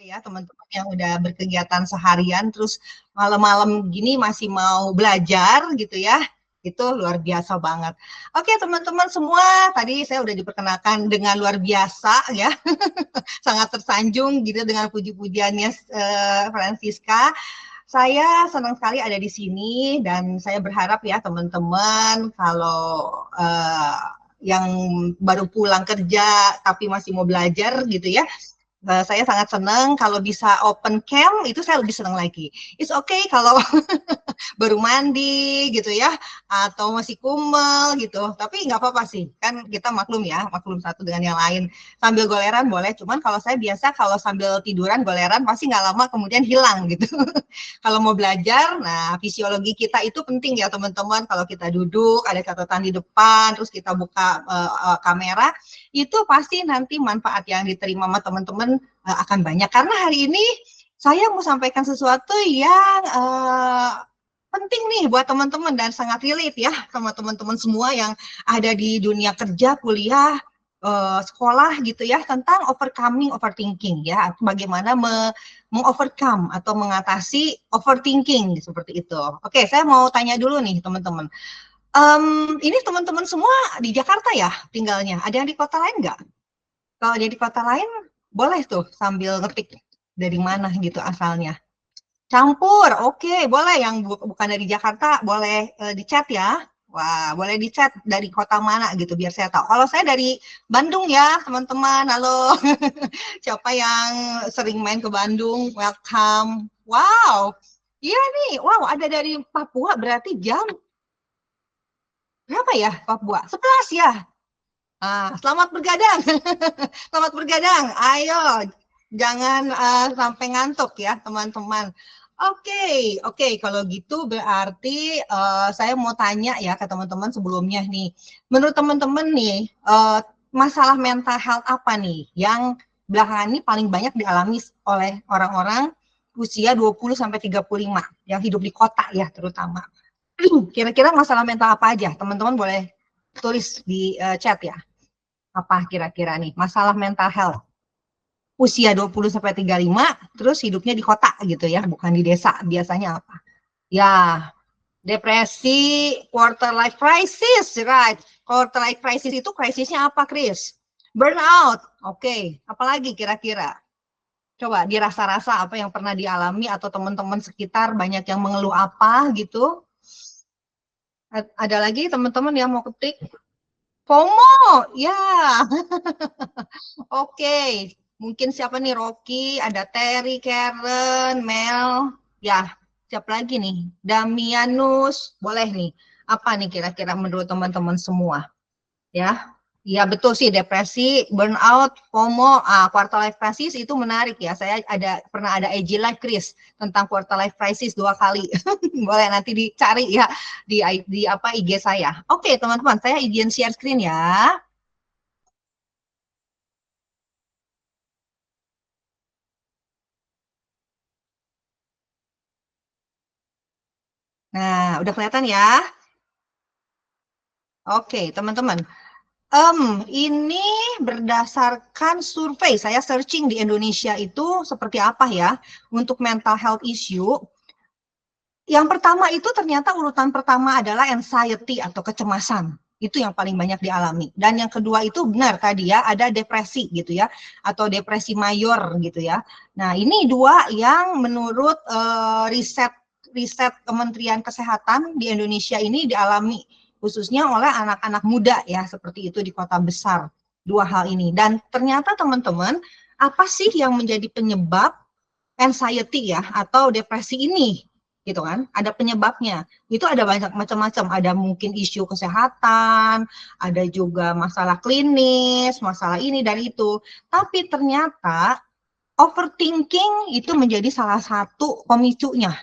Ya teman-teman yang udah berkegiatan seharian terus malam-malam gini masih mau belajar gitu ya, itu luar biasa banget. Oke teman-teman semua, tadi saya udah diperkenalkan dengan luar biasa ya, sangat tersanjung gitu dengan puji-pujiannya Francisca. Saya senang sekali ada di sini dan saya berharap ya teman-teman kalau yang baru pulang kerja tapi masih mau belajar gitu ya, saya sangat senang kalau bisa open cam, itu saya lebih senang lagi. It's okay kalau baru mandi gitu ya, atau masih kumel gitu, tapi nggak apa-apa sih, kan kita maklum ya, maklum satu dengan yang lain. Sambil goleran boleh, cuman kalau saya biasa kalau sambil tiduran goleran pasti nggak lama kemudian hilang gitu. Kalau mau belajar, nah fisiologi kita itu penting ya teman-teman. Kalau kita duduk, ada catatan di depan, terus kita buka kamera, itu pasti nanti manfaat yang diterima sama teman-teman akan banyak. Karena hari ini saya mau sampaikan sesuatu yang penting nih buat teman-teman dan sangat relate ya sama teman-teman semua yang ada di dunia kerja, kuliah, sekolah gitu ya, tentang overcoming overthinking ya, bagaimana mengovercome atau mengatasi overthinking seperti itu. Oke, saya mau tanya dulu nih teman-teman. Ini teman-teman semua di Jakarta ya tinggalnya. Ada yang di kota lain nggak? Kalau ada di kota lain, boleh tuh sambil ngetik dari mana gitu asalnya. Campur, oke, boleh. Yang bukan dari Jakarta, boleh di chat ya. Wah, boleh di chat dari kota mana gitu, biar saya tahu. Kalau saya dari Bandung ya, teman-teman. Halo, siapa yang sering main ke Bandung? Welcome. Wow, iya nih. Wow, ada dari Papua, berarti jam berapa ya Papua? 11 ya. Selamat bergadang. Selamat bergadang. Ayo, jangan sampai ngantuk ya, teman-teman. Oke. Kalau gitu berarti saya mau tanya ya ke teman-teman sebelumnya nih. Menurut teman-teman nih, masalah mental health apa nih yang belakangan ini paling banyak dialami oleh orang-orang usia 20 sampai 35 yang hidup di kota ya terutama. Kira-kira masalah mental apa aja? Teman-teman boleh tulis di chat ya. Apa kira-kira nih masalah mental health usia 20 sampai 35 terus hidupnya di kota gitu ya, bukan di desa. Biasanya apa? Ya, depresi, quarter life crisis, right? Quarter life crisis itu krisisnya apa, Chris? Burnout. Oke, apalagi kira-kira? Coba dirasa-rasa apa yang pernah dialami atau teman-teman sekitar banyak yang mengeluh apa gitu. Ada lagi teman-teman yang mau ketik? FOMO, ya. Oke, mungkin siapa nih? Rocky, ada Terry, Karen, Mel, ya, siapa lagi nih? Damianus, boleh nih. Apa nih kira-kira menurut teman-teman semua? Ya, ya betul sih, depresi, burnout, FOMO, quarter life crisis itu menarik ya. Saya pernah ada IG live Chris tentang quarter life crisis 2 kali. Boleh nanti dicari ya di apa IG saya. Oke, teman-teman, saya izin share screen ya. Nah, udah kelihatan ya? Oke, teman-teman. Ini berdasarkan survei, saya searching di Indonesia itu seperti apa ya untuk mental health issue. Yang pertama itu ternyata urutan pertama adalah anxiety atau kecemasan. Itu yang paling banyak dialami. Dan yang kedua itu benar tadi ya, ada depresi gitu ya, atau depresi mayor gitu ya. Nah, ini dua yang menurut riset Kementerian Kesehatan di Indonesia ini dialami khususnya oleh anak-anak muda ya, seperti itu di kota besar. Dua hal ini. Dan ternyata teman-teman, apa sih yang menjadi penyebab anxiety ya atau depresi ini? Gitu kan, ada penyebabnya. Itu ada banyak macam-macam, ada mungkin isu kesehatan, ada juga masalah klinis, masalah ini dan itu. Tapi ternyata overthinking itu menjadi salah satu pemicunya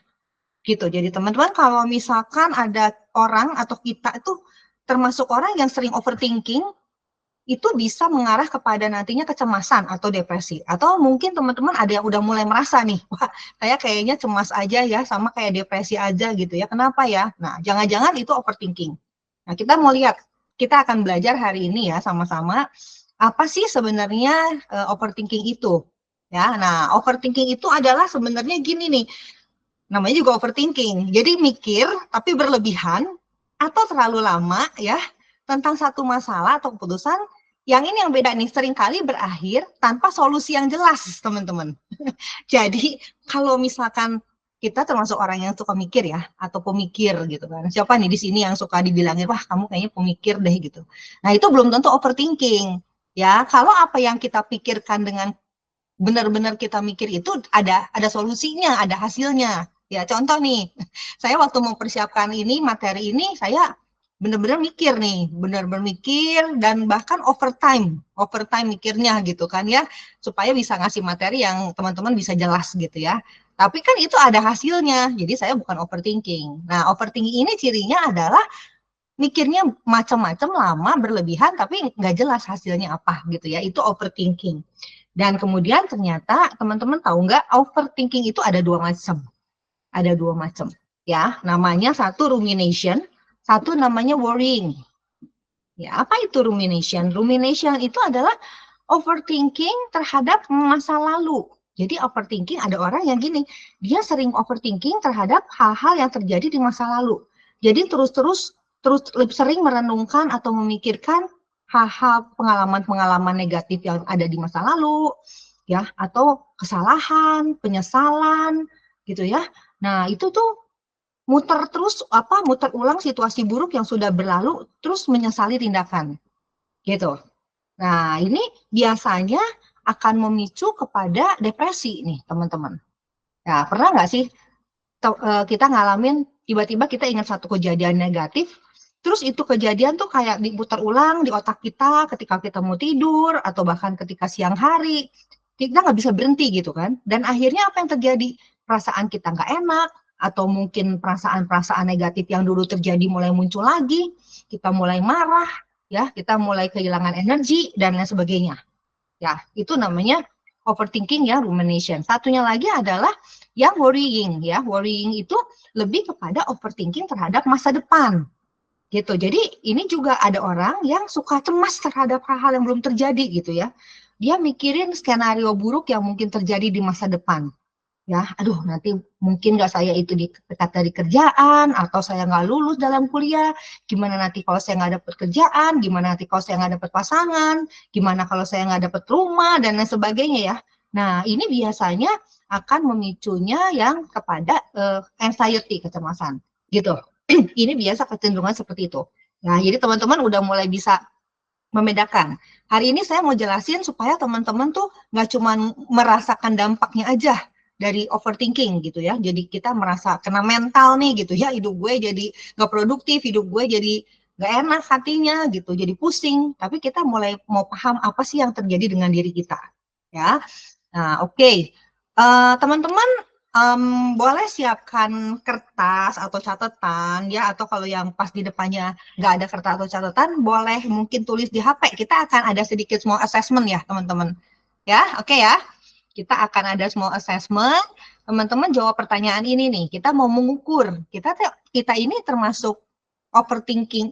gitu. Jadi teman-teman kalau misalkan ada orang atau kita itu termasuk orang yang sering overthinking, itu bisa mengarah kepada nantinya kecemasan atau depresi. Atau mungkin teman-teman ada yang udah mulai merasa nih, wah saya kayaknya cemas aja ya, sama kayak depresi aja gitu ya, kenapa ya? Nah, jangan-jangan itu overthinking. Nah, kita mau lihat, kita akan belajar hari ini ya sama-sama, apa sih sebenarnya overthinking itu? Ya, nah overthinking itu adalah sebenarnya gini nih, namanya juga overthinking. Jadi mikir tapi berlebihan atau terlalu lama ya tentang satu masalah atau keputusan yang ini yang beda nih, seringkali berakhir tanpa solusi yang jelas, teman-teman. Jadi kalau misalkan kita termasuk orang yang suka mikir ya, atau pemikir gitu kan. Siapa nih di sini yang suka dibilangin, wah kamu kayaknya pemikir deh gitu. Nah itu belum tentu overthinking. Ya, kalau apa yang kita pikirkan dengan benar-benar kita mikir itu ada solusinya, ada hasilnya. Ya, contoh nih, saya waktu mempersiapkan ini materi ini saya benar-benar mikir nih, benar-benar mikir dan bahkan overtime mikirnya gitu kan ya, supaya bisa ngasih materi yang teman-teman bisa jelas gitu ya. Tapi kan itu ada hasilnya, jadi saya bukan overthinking. Nah, overthinking ini cirinya adalah mikirnya macam-macam lama berlebihan tapi nggak jelas hasilnya apa gitu ya, itu overthinking. Dan kemudian ternyata teman-teman tahu nggak, overthinking itu ada dua macam. Ada dua macam. Ya, namanya satu rumination, satu namanya worrying. Ya, apa itu rumination? Rumination itu adalah overthinking terhadap masa lalu. Jadi overthinking ada orang yang gini, dia sering overthinking terhadap hal-hal yang terjadi di masa lalu. Jadi terus sering merenungkan atau memikirkan hal-hal pengalaman-pengalaman negatif yang ada di masa lalu, ya, atau kesalahan, penyesalan, gitu ya. Nah itu tuh muter ulang situasi buruk yang sudah berlalu, terus menyesali tindakan, gitu. Nah, ini biasanya akan memicu kepada depresi nih, teman-teman. Nah, pernah nggak sih kita ngalamin tiba-tiba kita ingat satu kejadian negatif, terus itu kejadian tuh kayak diputar ulang di otak kita ketika kita mau tidur, atau bahkan ketika siang hari, kita nggak bisa berhenti gitu kan. Dan akhirnya apa yang terjadi? Perasaan kita nggak enak, atau mungkin perasaan-perasaan negatif yang dulu terjadi mulai muncul lagi, kita mulai marah, ya, kita mulai kehilangan energi, dan lain sebagainya. Ya, itu namanya overthinking ya, rumination. Satunya lagi adalah yang worrying ya. Worrying itu lebih kepada overthinking terhadap masa depan. Gitu. Jadi ini juga ada orang yang suka cemas terhadap hal-hal yang belum terjadi gitu ya. Dia mikirin skenario buruk yang mungkin terjadi di masa depan. Ya, aduh nanti mungkin nggak saya itu dipecat dari kerjaan, atau saya nggak lulus dalam kuliah, gimana nanti kalau saya nggak dapat kerjaan, gimana nanti kalau saya nggak dapat pasangan, gimana kalau saya nggak dapat rumah, dan lain sebagainya ya. Nah, ini biasanya akan memicunya yang kepada anxiety, kecemasan, gitu. Ini biasa kecenderungan seperti itu. Nah, jadi teman-teman udah mulai bisa membedakan. Hari ini saya mau jelasin supaya teman-teman tuh nggak cuma merasakan dampaknya aja dari overthinking gitu ya. Jadi kita merasa kena mental nih gitu ya, hidup gue jadi nggak produktif, hidup gue jadi nggak enak hatinya gitu, jadi pusing. Tapi kita mulai mau paham apa sih yang terjadi dengan diri kita. Ya, nah oke. Teman-teman boleh siapkan kertas atau catatan ya, atau kalau yang pas di depannya nggak ada kertas atau catatan, boleh mungkin tulis di HP. Kita akan ada sedikit small assessment ya teman-teman. Ya, oke ya. Kita akan ada small assessment. Teman-teman jawab pertanyaan ini nih. Kita mau mengukur kita ini termasuk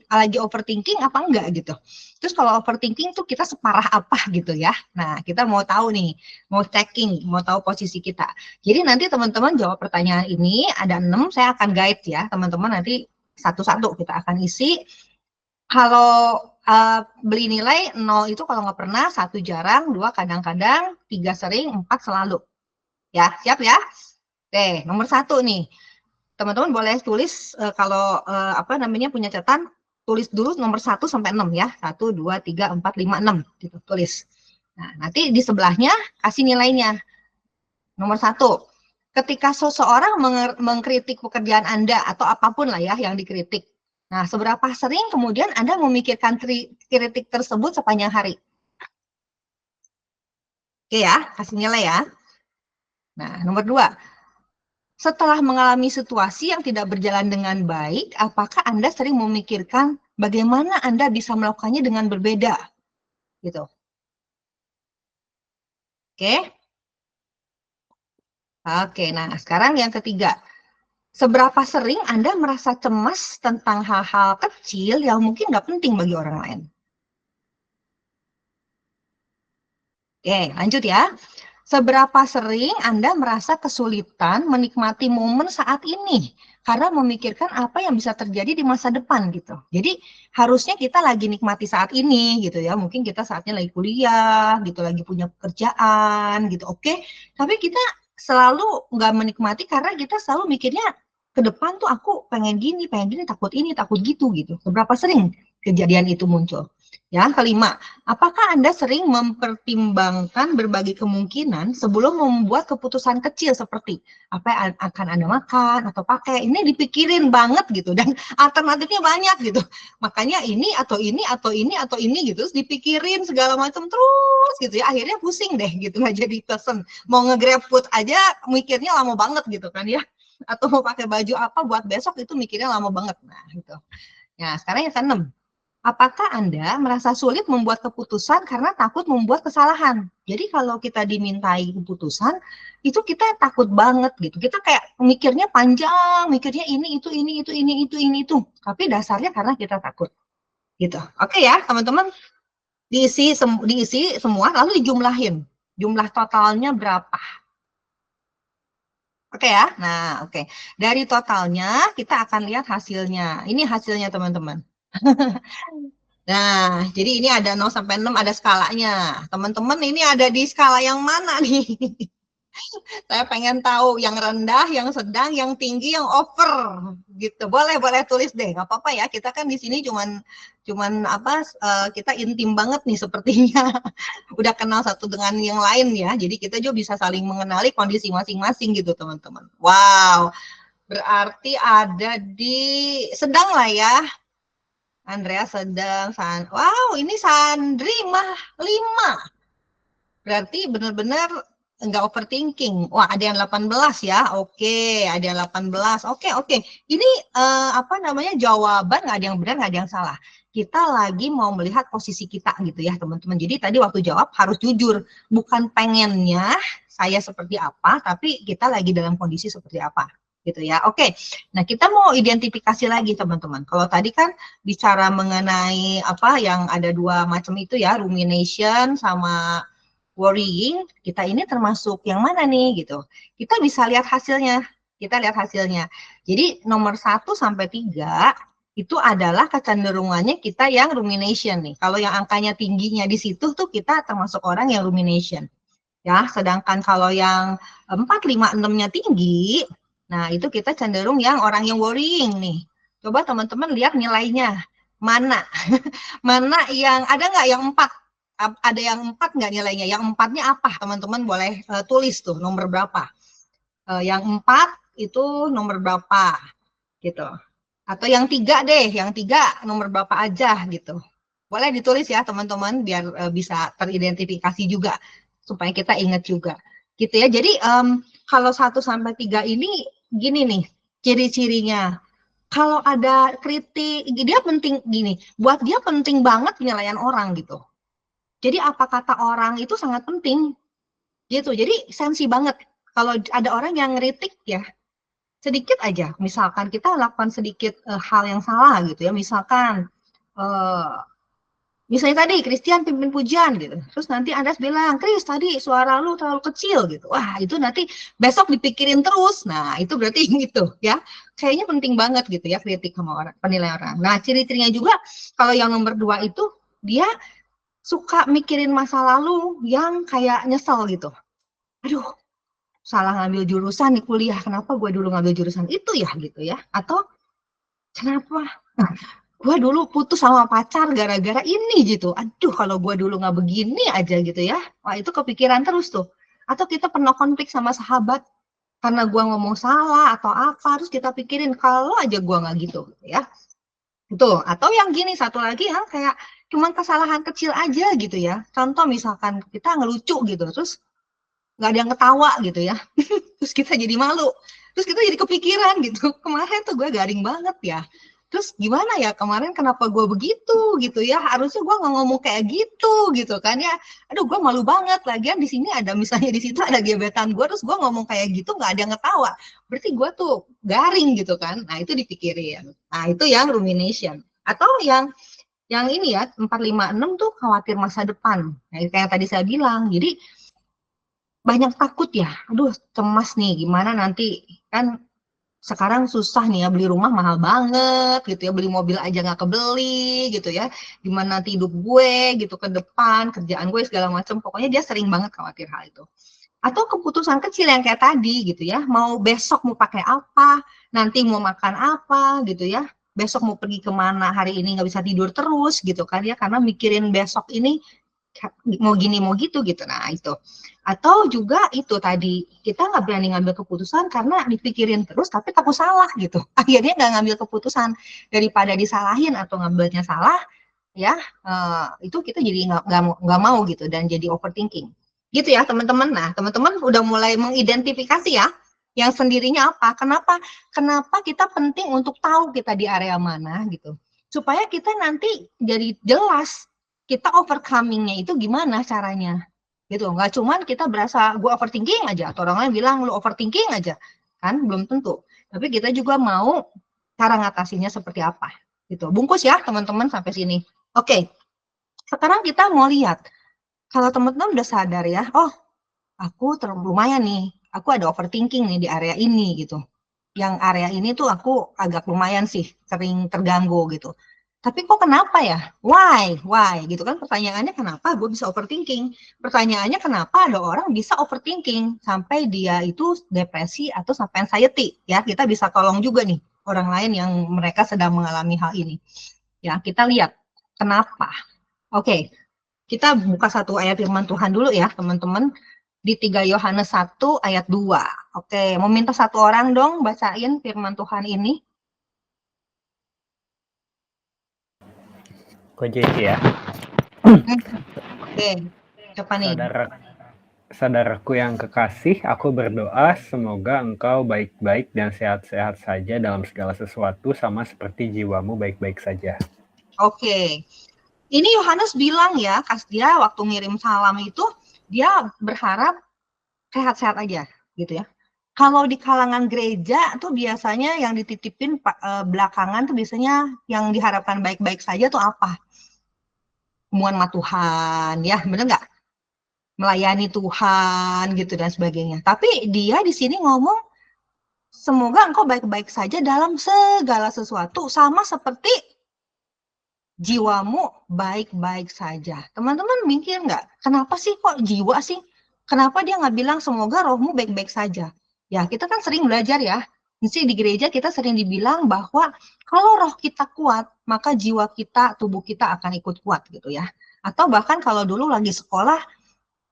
lagi overthinking apa enggak gitu. Terus kalau overthinking tuh kita separah apa gitu ya. Nah, kita mau tahu nih, mau checking, mau tahu posisi kita. Jadi nanti teman-teman jawab pertanyaan ini, ada 6, saya akan guide ya. Teman-teman nanti satu-satu kita akan isi. Kalau beli nilai 0 itu kalau nggak pernah, 1 jarang, 2 kadang-kadang, 3 sering, 4 selalu. Ya, siap ya? Oke, nomor 1 nih. Teman-teman boleh tulis kalau punya catatan, tulis dulu nomor 1 sampai 6 ya. 1, 2, 3, 4, 5, 6 gitu, tulis. Nah, nanti di sebelahnya kasih nilainya. Nomor 1, ketika seseorang mengkritik pekerjaan Anda atau apapun lah ya yang dikritik. Nah, seberapa sering kemudian Anda memikirkan kritik tersebut sepanjang hari? Oke ya, kasih nilai ya. Nah, nomor 2, setelah mengalami situasi yang tidak berjalan dengan baik, apakah Anda sering memikirkan bagaimana Anda bisa melakukannya dengan berbeda? Gitu. Oke? Oke, nah sekarang yang ketiga. Seberapa sering Anda merasa cemas tentang hal-hal kecil yang mungkin nggak penting bagi orang lain? Oke, lanjut ya. Seberapa sering Anda merasa kesulitan menikmati momen saat ini karena memikirkan apa yang bisa terjadi di masa depan gitu. Jadi harusnya kita lagi nikmati saat ini gitu ya. Mungkin kita saatnya lagi kuliah gitu, lagi punya pekerjaan gitu. Oke, tapi kita selalu nggak menikmati karena kita selalu mikirnya ke depan tuh aku pengen gini, takut ini, takut gitu. Seberapa sering kejadian itu muncul? Ya, kelima, apakah Anda sering mempertimbangkan berbagai kemungkinan sebelum membuat keputusan kecil seperti apa yang akan Anda makan atau pakai? Ini dipikirin banget gitu dan alternatifnya banyak gitu. Makanya ini atau ini atau ini atau ini gitu, terus dipikirin segala macam terus gitu ya. Akhirnya pusing deh gitu, nggak jadi pesen. Mau nge-grab food aja mikirnya lama banget gitu kan ya. Atau mau pakai baju apa buat besok itu mikirnya lama banget. Nah, gitu. Nah, sekarang yang keenam. Apakah Anda merasa sulit membuat keputusan karena takut membuat kesalahan? Jadi kalau kita dimintai keputusan, itu kita takut banget gitu. Kita kayak mikirnya panjang, mikirnya ini, itu. Tapi dasarnya karena kita takut gitu. Oke ya, teman-teman, diisi semua, lalu dijumlahin. Jumlah totalnya berapa? Oke ya, nah oke. Dari totalnya, kita akan lihat hasilnya. Ini hasilnya teman-teman. Nah, jadi ini ada 0 sampai 6 ada skalanya. Teman-teman ini ada di skala yang mana nih? Saya pengen tahu yang rendah, yang sedang, yang tinggi, yang over gitu. Boleh tulis deh, nggak apa-apa ya. Kita kan di sini cuman apa kita intim banget nih sepertinya. Udah kenal satu dengan yang lain ya. Jadi kita juga bisa saling mengenali kondisi masing-masing gitu, teman-teman. Wow, berarti ada di sedang lah ya. Andrea sedang, wow ini Sandri mah 5. Berarti benar-benar enggak overthinking. Wah, ada yang 18 ya. Oke, ada yang 18. Oke. Ini apa namanya jawaban nggak ada yang benar, nggak ada yang salah. Kita lagi mau melihat posisi kita gitu ya, teman-teman. Jadi tadi waktu jawab harus jujur. Bukan pengennya saya seperti apa, tapi kita lagi dalam kondisi seperti apa gitu ya. Oke. Nah, kita mau identifikasi lagi teman-teman. Kalau tadi kan bicara mengenai apa yang ada dua macam itu ya, rumination sama worrying, kita ini termasuk yang mana nih gitu. Kita bisa lihat hasilnya. Jadi nomor 1 sampai 3 itu adalah kecenderungannya kita yang rumination nih. Kalau yang angkanya tingginya di situ tuh kita termasuk orang yang rumination. Ya, sedangkan kalau yang 4, 5, 6-nya tinggi, nah itu kita cenderung yang orang yang worrying nih. Coba teman-teman lihat nilainya. Mana? Mana yang ada nggak yang 4? Ada yang 4 nggak nilainya? Yang 4-nya apa? Teman-teman boleh tulis tuh nomor berapa. Yang 4 itu nomor berapa gitu. Atau yang 3 deh, yang 3 nomor berapa aja gitu. Boleh ditulis ya teman-teman biar bisa teridentifikasi juga supaya kita ingat juga. Gitu ya. Jadi kalau 1 sampai 3 ini gini nih ciri-cirinya. Kalau ada kritik, dia penting gini, buat dia penting banget penilaian orang gitu. Jadi apa kata orang itu sangat penting gitu. Jadi sensi banget. Kalau ada orang yang ngeritik ya sedikit aja. Misalkan kita lakukan sedikit hal yang salah gitu ya. Misalkan misalnya tadi Christian pimpin pujian gitu. Terus nanti Anda bilang, "Chris, tadi suara lu terlalu kecil" gitu. Wah, itu nanti besok dipikirin terus. Nah, itu berarti gitu ya. Kayaknya penting banget gitu ya kritik sama orang, penilaian orang. Nah, ciri-cirinya juga kalau yang nomor 2 itu dia suka mikirin masa lalu yang kayak nyesel gitu. Aduh, salah ngambil jurusan di kuliah. Kenapa gue dulu ngambil jurusan itu ya gitu ya? Atau kenapa gue dulu putus sama pacar gara-gara ini gitu. Aduh, kalau gue dulu nggak begini aja gitu ya. Wah, itu kepikiran terus tuh. Atau kita pernah konflik sama sahabat karena gue ngomong salah atau apa. Terus kita pikirin kalau aja gue nggak gitu ya. Itu. Atau yang gini satu lagi yang kayak cuman kesalahan kecil aja gitu ya. Contoh misalkan kita ngelucu gitu. Terus nggak ada yang ketawa gitu ya. Terus kita jadi malu. Terus kita jadi kepikiran gitu. Kemarin tuh gue garing banget ya. Terus gimana ya kemarin kenapa gue begitu gitu ya, harusnya gue nggak ngomong kayak gitu kan ya. Aduh, gue malu banget, lagian di sini ada misalnya di situ ada gebetan gue, terus gue ngomong kayak gitu nggak ada yang ketawa, berarti gue tuh garing gitu kan. Nah, itu dipikirin. Nah, itu yang rumination. Atau yang ini ya 4, 5, 6 tuh khawatir masa depan. Nah, kayak tadi saya bilang, jadi banyak takut ya, aduh cemas nih gimana nanti, kan sekarang susah nih ya, beli rumah mahal banget gitu ya, beli mobil aja nggak kebeli gitu ya, gimana nanti hidup gue gitu ke depan, kerjaan gue segala macam, pokoknya dia sering banget khawatir hal itu. Atau keputusan kecil yang kayak tadi gitu ya, mau besok mau pakai apa, nanti mau makan apa gitu ya, besok mau pergi kemana, hari ini nggak bisa tidur terus gitu kan ya, karena mikirin besok ini mau gini mau gitu. Nah itu, atau juga itu tadi kita nggak berani ngambil keputusan karena dipikirin terus tapi takut salah gitu, akhirnya nggak ngambil keputusan, daripada disalahin atau ngambilnya salah ya, itu kita jadi nggak mau gitu dan jadi overthinking gitu ya teman-teman. Nah teman-teman udah mulai mengidentifikasi ya yang sendirinya apa, kenapa kita penting untuk tahu kita di area mana gitu, supaya kita nanti jadi jelas kita overcoming-nya itu gimana caranya gitu. Nggak cuman kita berasa gue overthinking aja atau orang lain bilang lu overthinking aja, kan belum tentu, tapi kita juga mau cara ngatasinya seperti apa gitu. Bungkus ya teman-teman sampai sini. Oke, sekarang kita mau lihat kalau teman-teman udah sadar ya, oh aku lumayan nih, aku ada overthinking nih di area ini gitu. Yang area ini tuh aku agak lumayan sih sering terganggu gitu. Tapi kok kenapa ya? Why? Gitu kan pertanyaannya, kenapa gue bisa overthinking? Pertanyaannya kenapa ada orang bisa overthinking sampai dia itu depresi atau sampai anxiety? Ya, kita bisa tolong juga nih orang lain yang mereka sedang mengalami hal ini. Ya, kita lihat kenapa. Oke, kita buka satu ayat firman Tuhan dulu ya, teman-teman. Di 3 Yohanes 1 ayat 2. Oke, mau minta satu orang dong bacain firman Tuhan ini. Kunci ya. Oke, siapa nih? Saudaraku yang kekasih, aku berdoa semoga engkau baik-baik dan sehat-sehat saja dalam segala sesuatu, sama seperti jiwamu baik-baik saja. Oke, ini Yohanes bilang ya, dia waktu ngirim salam itu, dia berharap sehat-sehat aja, gitu ya. Kalau di kalangan gereja tuh biasanya yang dititipin belakangan tuh biasanya yang diharapkan baik-baik saja tuh apa? Hubungan sama Tuhan, ya bener nggak? Melayani Tuhan gitu dan sebagainya. Tapi dia di sini ngomong, semoga engkau baik-baik saja dalam segala sesuatu, sama seperti jiwamu baik-baik saja. Teman-teman mikir nggak, kenapa sih kok jiwa sih? Kenapa dia nggak bilang semoga rohmu baik-baik saja? Ya, kita kan sering belajar ya. Mesti di gereja kita sering dibilang bahwa kalau roh kita kuat, maka jiwa kita, tubuh kita akan ikut kuat gitu ya. Atau bahkan kalau dulu lagi sekolah,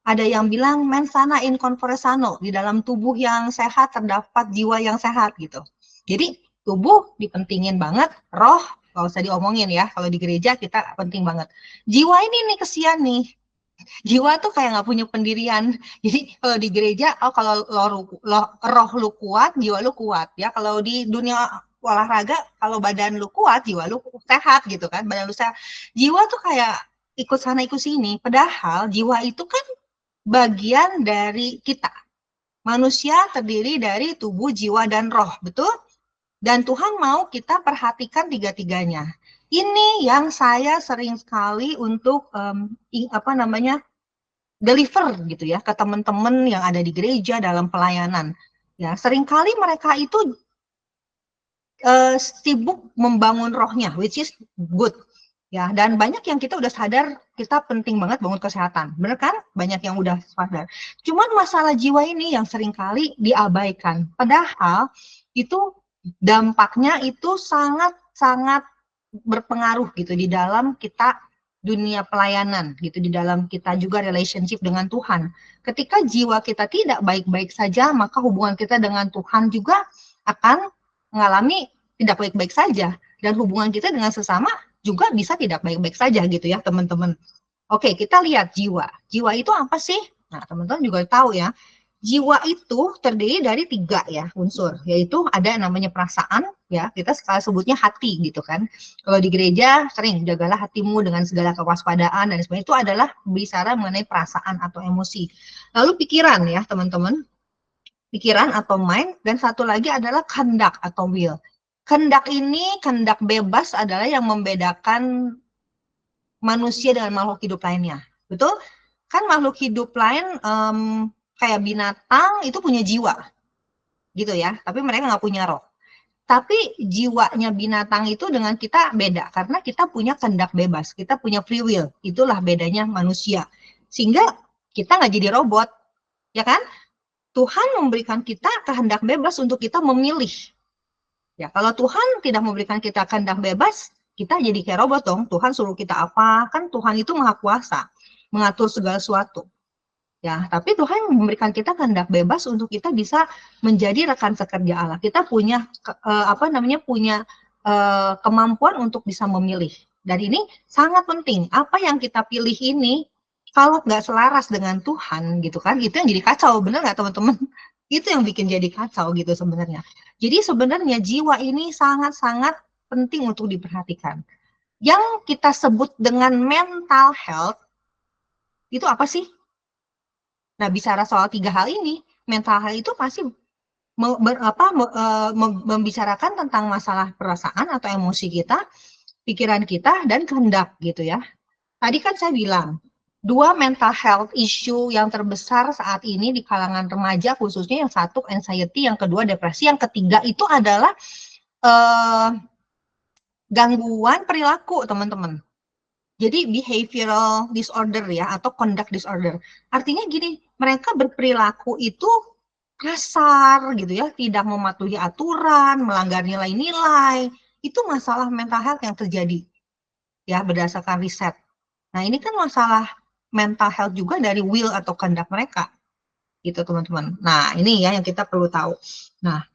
ada yang bilang mens sana in corpore sano, di dalam tubuh yang sehat terdapat jiwa yang sehat gitu. Jadi tubuh dipentingin banget, roh nggak usah diomongin ya. Kalau di gereja kita penting banget. Jiwa ini nih kesian nih. Jiwa tuh kayak nggak punya pendirian. Jadi kalau di gereja, oh kalau roh lu kuat, jiwa lu kuat ya. Kalau di dunia olahraga, kalau badan lu kuat, jiwa lu sehat gitu kan. Badan lu sehat. Jiwa tuh kayak ikut sana ikut sini. Padahal jiwa itu kan bagian dari kita. Manusia terdiri dari tubuh, jiwa, dan roh, betul? Dan Tuhan mau kita perhatikan tiga-tiganya. Ini yang saya sering sekali untuk deliver gitu ya ke teman-teman yang ada di gereja dalam pelayanan. Ya, seringkali mereka itu sibuk membangun rohnya, which is good. Ya, dan banyak yang kita udah sadar kita penting banget bangun kesehatan. Bener kan? Banyak yang udah sadar. Cuman masalah jiwa ini yang seringkali diabaikan. Padahal itu dampaknya itu sangat-sangat berpengaruh gitu di dalam kita dunia pelayanan gitu, di dalam kita juga relationship dengan Tuhan. Ketika jiwa kita tidak baik-baik saja, maka hubungan kita dengan Tuhan juga akan mengalami tidak baik-baik saja, dan hubungan kita dengan sesama juga bisa tidak baik-baik saja gitu ya teman-teman. Oke, kita lihat jiwa. Jiwa itu apa sih? Nah, teman-teman juga tahu ya. Jiwa itu terdiri dari 3 ya unsur, yaitu ada namanya perasaan, ya kita sekali sebutnya hati gitu kan. Kalau di gereja sering jagalah hatimu dengan segala kewaspadaan dan sebagainya, itu adalah bicara mengenai perasaan atau emosi. Lalu pikiran ya teman-teman, pikiran atau mind, dan satu lagi adalah kehendak atau will. Kehendak ini, kehendak bebas adalah yang membedakan manusia dengan makhluk hidup lainnya. Betul? Kan makhluk hidup lain kayak binatang itu punya jiwa, gitu ya. Tapi mereka nggak punya roh. Tapi jiwanya binatang itu dengan kita beda, karena kita punya kehendak bebas, kita punya free will. Itulah bedanya manusia. Sehingga kita nggak jadi robot, ya kan? Tuhan memberikan kita kehendak bebas untuk kita memilih. Ya, kalau Tuhan tidak memberikan kita kehendak bebas, kita jadi kayak robot dong. Tuhan suruh kita apa? Kan Tuhan itu maha kuasa, mengatur segala sesuatu. Ya, tapi Tuhan memberikan kita kehendak bebas untuk kita bisa menjadi rekan sekerja Allah. Kita punya punya kemampuan untuk bisa memilih. Dan ini sangat penting. Apa yang kita pilih ini kalau nggak selaras dengan Tuhan gitu kan, itu yang jadi kacau, bener nggak teman-teman? Itu yang bikin jadi kacau gitu sebenarnya. Jadi sebenarnya jiwa ini sangat-sangat penting untuk diperhatikan. Yang kita sebut dengan mental health itu apa sih? Nah, bicara soal 3 hal ini, mental health itu pasti membicarakan tentang masalah perasaan atau emosi kita, pikiran kita, dan kehendak gitu ya. Tadi kan saya bilang, 2 mental health issue yang terbesar saat ini di kalangan remaja, khususnya yang satu anxiety, yang kedua depresi, yang ketiga itu adalah gangguan perilaku, teman-teman. Jadi behavioral disorder ya, atau conduct disorder. Artinya gini, mereka berperilaku itu kasar gitu ya, tidak mematuhi aturan, melanggar nilai-nilai. Itu masalah mental health yang terjadi ya berdasarkan riset. Nah, ini kan masalah mental health juga dari will atau kehendak mereka. Gitu, teman-teman. Nah, ini ya yang kita perlu tahu. Nah,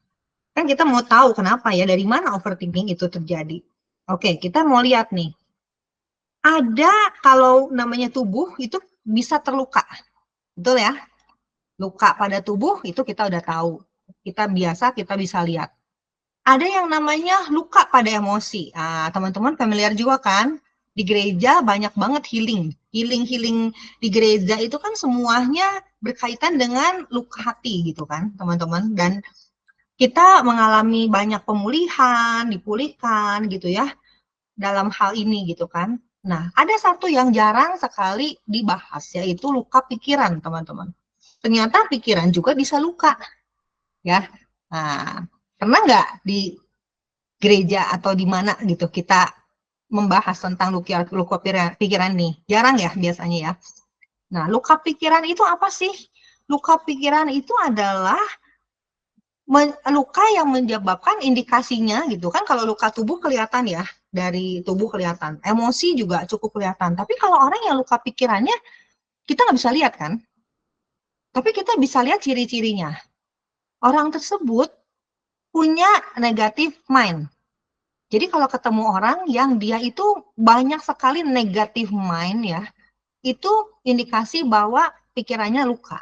kan kita mau tahu kenapa ya, dari mana overthinking itu terjadi. Oke, kita mau lihat nih. Ada kalau namanya tubuh itu bisa terluka, betul ya? Luka pada tubuh itu kita udah tahu, kita bisa lihat. Ada yang namanya luka pada emosi. Teman-teman familiar juga kan? Di gereja banyak banget healing di gereja itu kan semuanya berkaitan dengan luka hati gitu kan, teman-teman. Dan kita mengalami banyak pemulihan, dipulihkan gitu ya dalam hal ini gitu kan. Nah, ada satu yang jarang sekali dibahas, yaitu luka pikiran, teman-teman. Ternyata pikiran juga bisa luka, ya. Nah, pernah nggak di gereja atau di mana gitu kita membahas tentang luka pikiran nih? Jarang ya biasanya ya. Nah, luka pikiran itu apa sih? Luka pikiran itu adalah luka yang menyebabkan indikasinya gitu kan. Kalau luka tubuh kelihatan ya, dari tubuh kelihatan, emosi juga cukup kelihatan. Tapi kalau orang yang luka pikirannya kita nggak bisa lihat kan, tapi kita bisa lihat ciri-cirinya. Orang tersebut punya negative mind. Jadi kalau ketemu orang yang dia itu banyak sekali negative mind ya, itu indikasi bahwa pikirannya luka.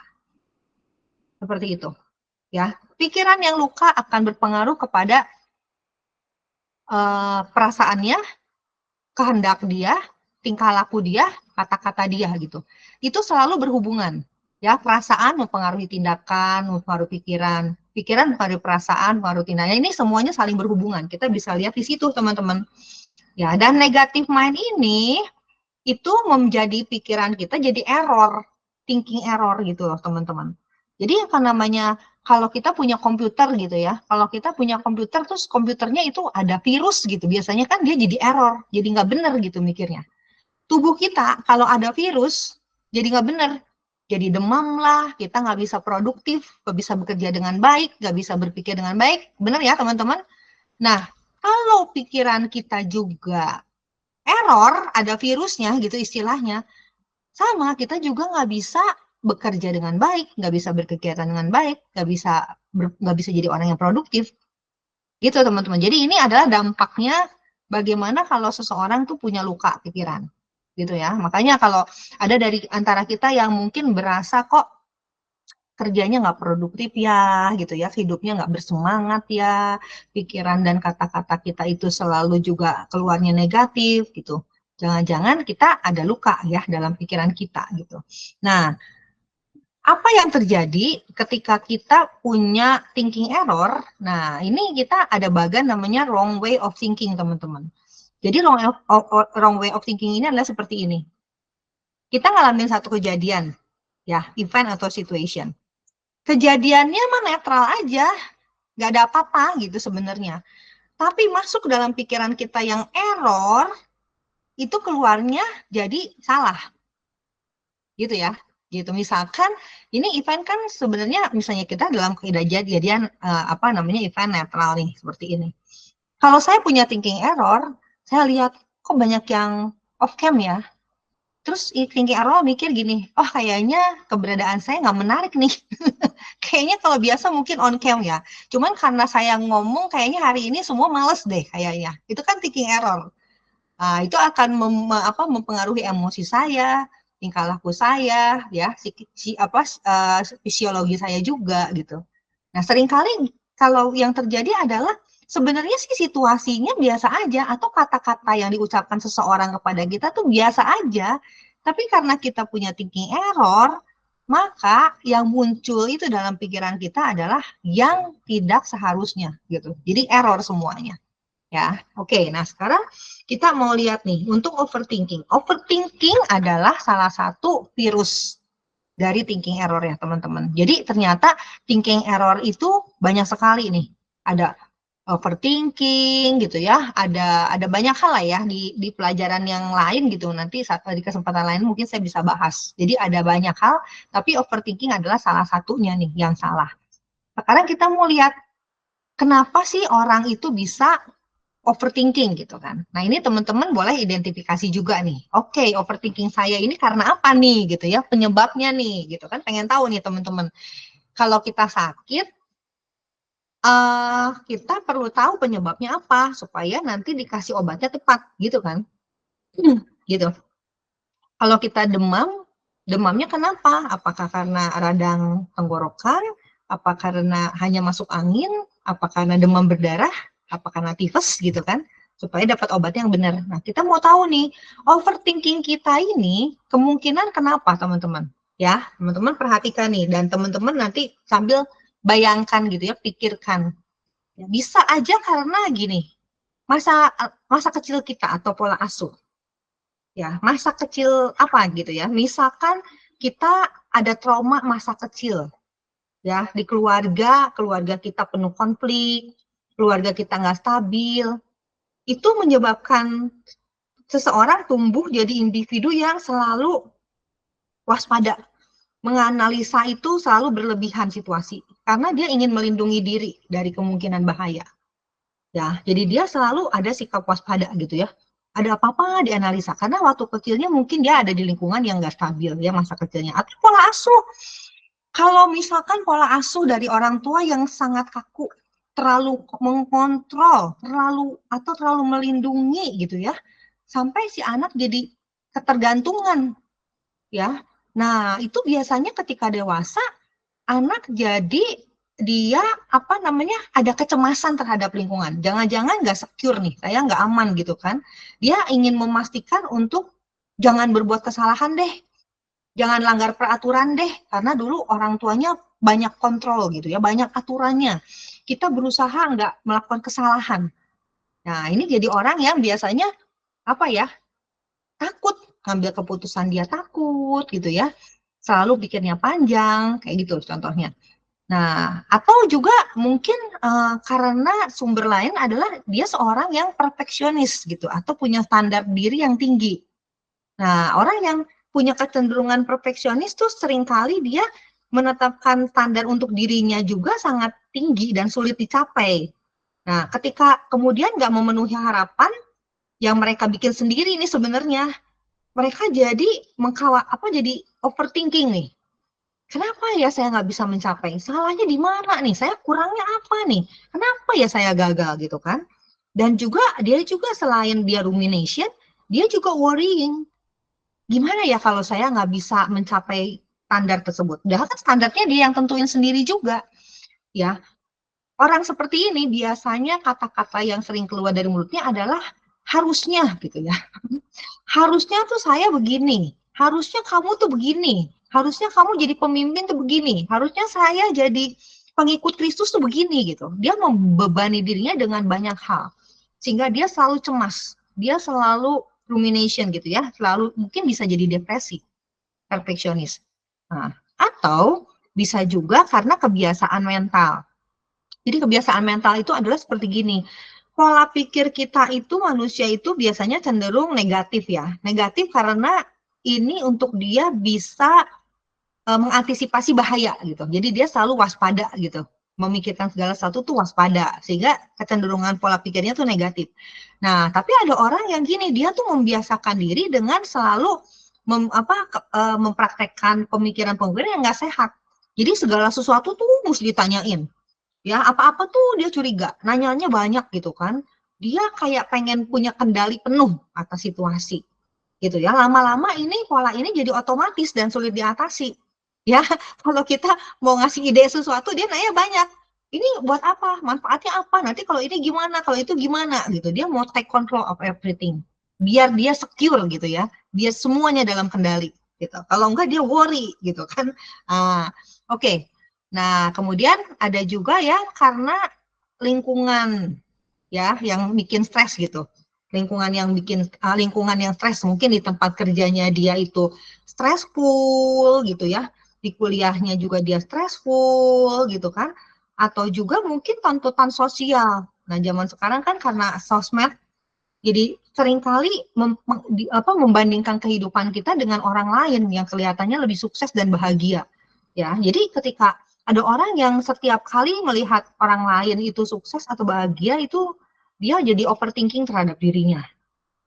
Seperti itu ya. Pikiran yang luka akan berpengaruh kepada perasaannya, kehendak dia, tingkah laku dia, kata-kata dia gitu. Itu selalu berhubungan. Ya, perasaan mempengaruhi tindakan, mempengaruhi pikiran, pikiran mempengaruhi perasaan, mempengaruhi tindakan. Ini semuanya saling berhubungan. Kita bisa lihat di situ, teman-teman. Ya, dan negative mind ini itu menjadi pikiran kita jadi error, thinking error gitu loh, teman-teman. Jadi apa namanya, kalau kita punya komputer gitu ya, kalau kita punya komputer terus komputernya itu ada virus gitu, biasanya kan dia jadi error, jadi nggak benar gitu mikirnya. Tubuh kita kalau ada virus, jadi nggak benar, jadi demam lah, kita nggak bisa produktif, nggak bisa bekerja dengan baik, nggak bisa berpikir dengan baik, benar ya teman-teman? Nah, kalau pikiran kita juga error, ada virusnya gitu istilahnya, sama kita juga nggak bisa bekerja dengan baik, nggak bisa berkegiatan dengan baik, nggak bisa jadi orang yang produktif, gitu teman-teman. Jadi ini adalah dampaknya bagaimana kalau seseorang tuh punya luka pikiran, gitu ya. Makanya kalau ada dari antara kita yang mungkin berasa kok kerjanya nggak produktif ya, gitu ya, hidupnya nggak bersemangat ya, pikiran dan kata-kata kita itu selalu juga keluarnya negatif, gitu. Jangan-jangan kita ada luka ya dalam pikiran kita, gitu. Nah, apa yang terjadi ketika kita punya thinking error? Nah, ini kita ada bagian namanya wrong way of thinking, teman-teman. Jadi wrong way of thinking ini adalah seperti ini. Kita ngalamin satu kejadian, ya, event atau situation. kejadiannya mah netral aja, nggak ada apa-apa gitu sebenarnya. Tapi masuk dalam pikiran kita yang error, itu keluarnya jadi salah, gitu ya. Gitu. Misalkan ini event kan sebenarnya misalnya kita dalam kejadian apa namanya event netral nih seperti ini. Kalau saya punya thinking error, saya lihat kok banyak yang off cam ya. Terus thinking error mikir gini, oh kayaknya keberadaan saya nggak menarik nih. Kayaknya kalau biasa mungkin on cam ya. Cuman karena saya ngomong kayaknya hari ini semua males deh kayaknya. Itu kan thinking error. Nah, itu akan mempengaruhi emosi saya, tingkah laku saya, ya, fisiologi saya juga gitu. Nah, seringkali kalau yang terjadi adalah sebenarnya sih situasinya biasa aja atau kata-kata yang diucapkan seseorang kepada kita tuh biasa aja. Tapi karena kita punya thinking error, maka yang muncul itu dalam pikiran kita adalah yang tidak seharusnya gitu. Jadi error semuanya. Ya, oke. Nah, sekarang kita mau lihat nih untuk overthinking. Overthinking adalah salah satu virus dari thinking error ya, teman-teman. Jadi ternyata thinking error itu banyak sekali nih. Ada overthinking gitu ya, ada banyak hal lah ya di pelajaran yang lain gitu. Nanti saat di kesempatan lain mungkin saya bisa bahas. Jadi ada banyak hal, tapi overthinking adalah salah satunya nih yang salah. Sekarang kita mau lihat kenapa sih orang itu bisa overthinking gitu kan. Nah, ini teman-teman boleh identifikasi juga nih. Oke, overthinking saya ini karena apa nih gitu ya, penyebabnya nih gitu kan. Pengen tahu nih teman-teman. Kalau kita sakit, kita perlu tahu penyebabnya apa supaya nanti dikasih obatnya tepat gitu kan. Gitu. Kalau kita demam, demamnya kenapa? Apakah karena radang tenggorokan? Apa karena hanya masuk angin? Apa karena demam berdarah? Apa karena tifus gitu kan? Supaya dapat obat yang benar. Nah, kita mau tahu nih, overthinking kita ini kemungkinan kenapa, teman-teman? Ya, teman-teman perhatikan nih, dan teman-teman nanti sambil bayangkan gitu ya, pikirkan. Ya, bisa aja karena gini, masa kecil kita atau pola asuh. Ya, masa kecil apa gitu ya. Misalkan kita ada trauma masa kecil, ya, di keluarga kita penuh konflik, keluarga kita nggak stabil, itu menyebabkan seseorang tumbuh jadi individu yang selalu waspada, menganalisa itu selalu berlebihan situasi, karena dia ingin melindungi diri dari kemungkinan bahaya. Ya, jadi dia selalu ada sikap waspada gitu ya. Ada apa-apa dianalisa, karena waktu kecilnya mungkin dia ada di lingkungan yang nggak stabil ya masa kecilnya. Atau pola asuh. Kalau misalkan pola asuh dari orang tua yang sangat kaku, terlalu mengkontrol, terlalu melindungi gitu ya, sampai si anak jadi ketergantungan ya. Nah, itu biasanya ketika dewasa anak jadi dia apa namanya ada kecemasan terhadap lingkungan. Jangan-jangan nggak secure nih, saya nggak aman gitu kan. Dia ingin memastikan untuk jangan berbuat kesalahan deh, jangan langgar peraturan deh, karena dulu orang tuanya banyak kontrol gitu ya, banyak aturannya. Kita berusaha nggak melakukan kesalahan. Nah, ini jadi orang yang biasanya apa ya, takut ngambil keputusan, dia takut gitu ya, selalu pikirnya panjang, kayak gitu contohnya. Nah, atau juga mungkin karena sumber lain adalah dia seorang yang perfeksionis gitu, atau punya standar diri yang tinggi. Nah, orang yang punya kecenderungan perfeksionis tuh seringkali dia menetapkan standar untuk dirinya juga sangat tinggi dan sulit dicapai. Nah, ketika kemudian nggak memenuhi harapan yang mereka bikin sendiri nih sebenarnya, mereka jadi jadi overthinking nih. Kenapa ya saya nggak bisa mencapai? Salahnya di mana nih? Saya kurangnya apa nih? Kenapa ya saya gagal gitu kan? Dan juga dia juga selain dia rumination, dia juga worrying. Gimana ya kalau saya nggak bisa mencapai standar tersebut? Padahal kan standarnya dia yang tentuin sendiri juga. Ya, orang seperti ini biasanya kata-kata yang sering keluar dari mulutnya adalah harusnya gitu ya. Harusnya tuh saya begini, harusnya kamu tuh begini, harusnya kamu jadi pemimpin tuh begini, harusnya saya jadi pengikut Kristus tuh begini gitu. Dia membebani dirinya dengan banyak hal, sehingga dia selalu cemas, dia selalu rumination gitu ya, selalu mungkin bisa jadi depresi, perfeksionis. Nah, atau Bisa juga karena kebiasaan mental. Jadi kebiasaan mental itu adalah seperti gini. Pola pikir kita itu manusia itu biasanya cenderung negatif ya. Negatif karena ini untuk dia bisa mengantisipasi bahaya gitu. Jadi dia selalu waspada gitu. Memikirkan segala sesuatu tuh waspada, sehingga kecenderungan pola pikirnya tuh negatif. Nah, tapi ada orang yang gini, dia tuh membiasakan diri dengan selalu mempraktekkan pemikiran-pemikiran yang nggak sehat. Jadi segala sesuatu tuh mesti ditanyain. Ya, apa-apa tuh dia curiga, nanyanya banyak gitu kan. Dia kayak pengen punya kendali penuh atas situasi. Gitu ya. Lama-lama ini pola ini jadi otomatis dan sulit diatasi. Ya, kalau kita mau ngasih ide sesuatu dia nanya banyak. Ini buat apa? Manfaatnya apa? Nanti kalau ini gimana? Kalau itu gimana? Gitu. Dia mau take control of everything. Biar dia secure gitu ya. Biar semuanya dalam kendali gitu. Kalau enggak dia worry gitu kan. Oke. Nah, kemudian ada juga ya karena lingkungan ya yang bikin stres gitu. Lingkungan yang stres, mungkin di tempat kerjanya dia itu stressful gitu ya. Di kuliahnya juga dia stressful gitu kan. Atau juga mungkin tuntutan sosial. Nah, zaman sekarang kan karena sosmed jadi seringkali membandingkan kehidupan kita dengan orang lain yang kelihatannya lebih sukses dan bahagia. Ya, jadi ketika ada orang yang setiap kali melihat orang lain itu sukses atau bahagia itu dia jadi overthinking terhadap dirinya.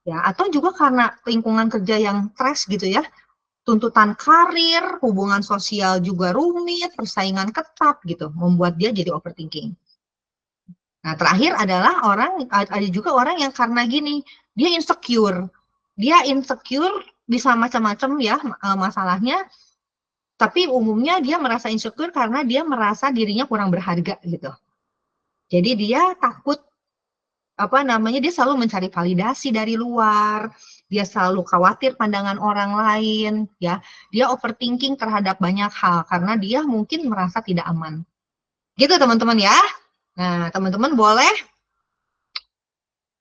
Ya, atau juga karena lingkungan kerja yang stres gitu ya. Tuntutan karir, hubungan sosial juga rumit, persaingan ketat gitu, membuat dia jadi overthinking. Nah, terakhir adalah ada juga orang yang karena gini, dia insecure. Dia insecure bisa macam-macam ya masalahnya, tapi umumnya dia merasa insecure karena dia merasa dirinya kurang berharga gitu. Jadi dia takut dia selalu mencari validasi dari luar, dia selalu khawatir pandangan orang lain, ya. Dia overthinking terhadap banyak hal karena dia mungkin merasa tidak aman. Gitu teman-teman ya. Nah, teman-teman boleh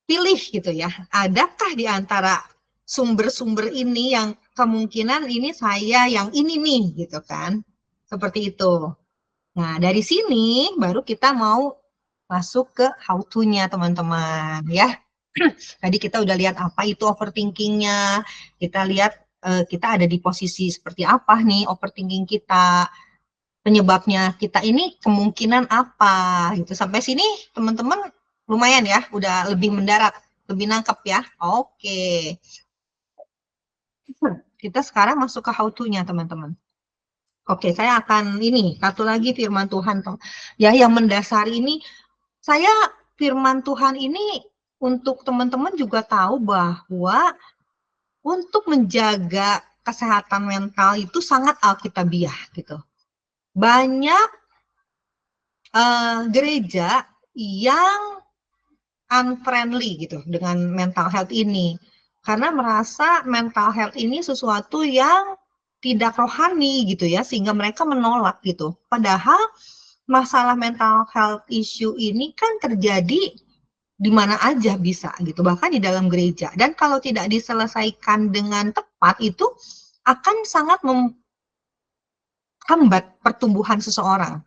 pilih gitu ya. Adakah di antara sumber-sumber ini yang kemungkinan ini saya yang ini nih gitu kan. Seperti itu. Nah, dari sini baru kita mau masuk ke how to-nya teman-teman ya. Tadi kita udah lihat apa itu overthinking-nya. Kita lihat kita ada di posisi seperti apa nih overthinking kita. Penyebabnya kita ini kemungkinan apa gitu. Sampai sini teman-teman lumayan ya, udah lebih mendarat, lebih nangkep ya. Oke. Kita sekarang masuk ke how to-nya teman-teman. Oke, saya akan ini satu lagi firman Tuhan ya yang mendasari ini. Saya firman Tuhan ini untuk teman-teman juga tahu bahwa untuk menjaga kesehatan mental itu sangat alkitabiah gitu. Banyak gereja yang unfriendly gitu dengan mental health ini karena merasa mental health ini sesuatu yang tidak rohani gitu ya, sehingga mereka menolak gitu. Padahal masalah mental health issue ini kan terjadi di mana aja bisa gitu, bahkan di dalam gereja. Dan kalau tidak diselesaikan dengan tepat itu akan sangat menghambat pertumbuhan seseorang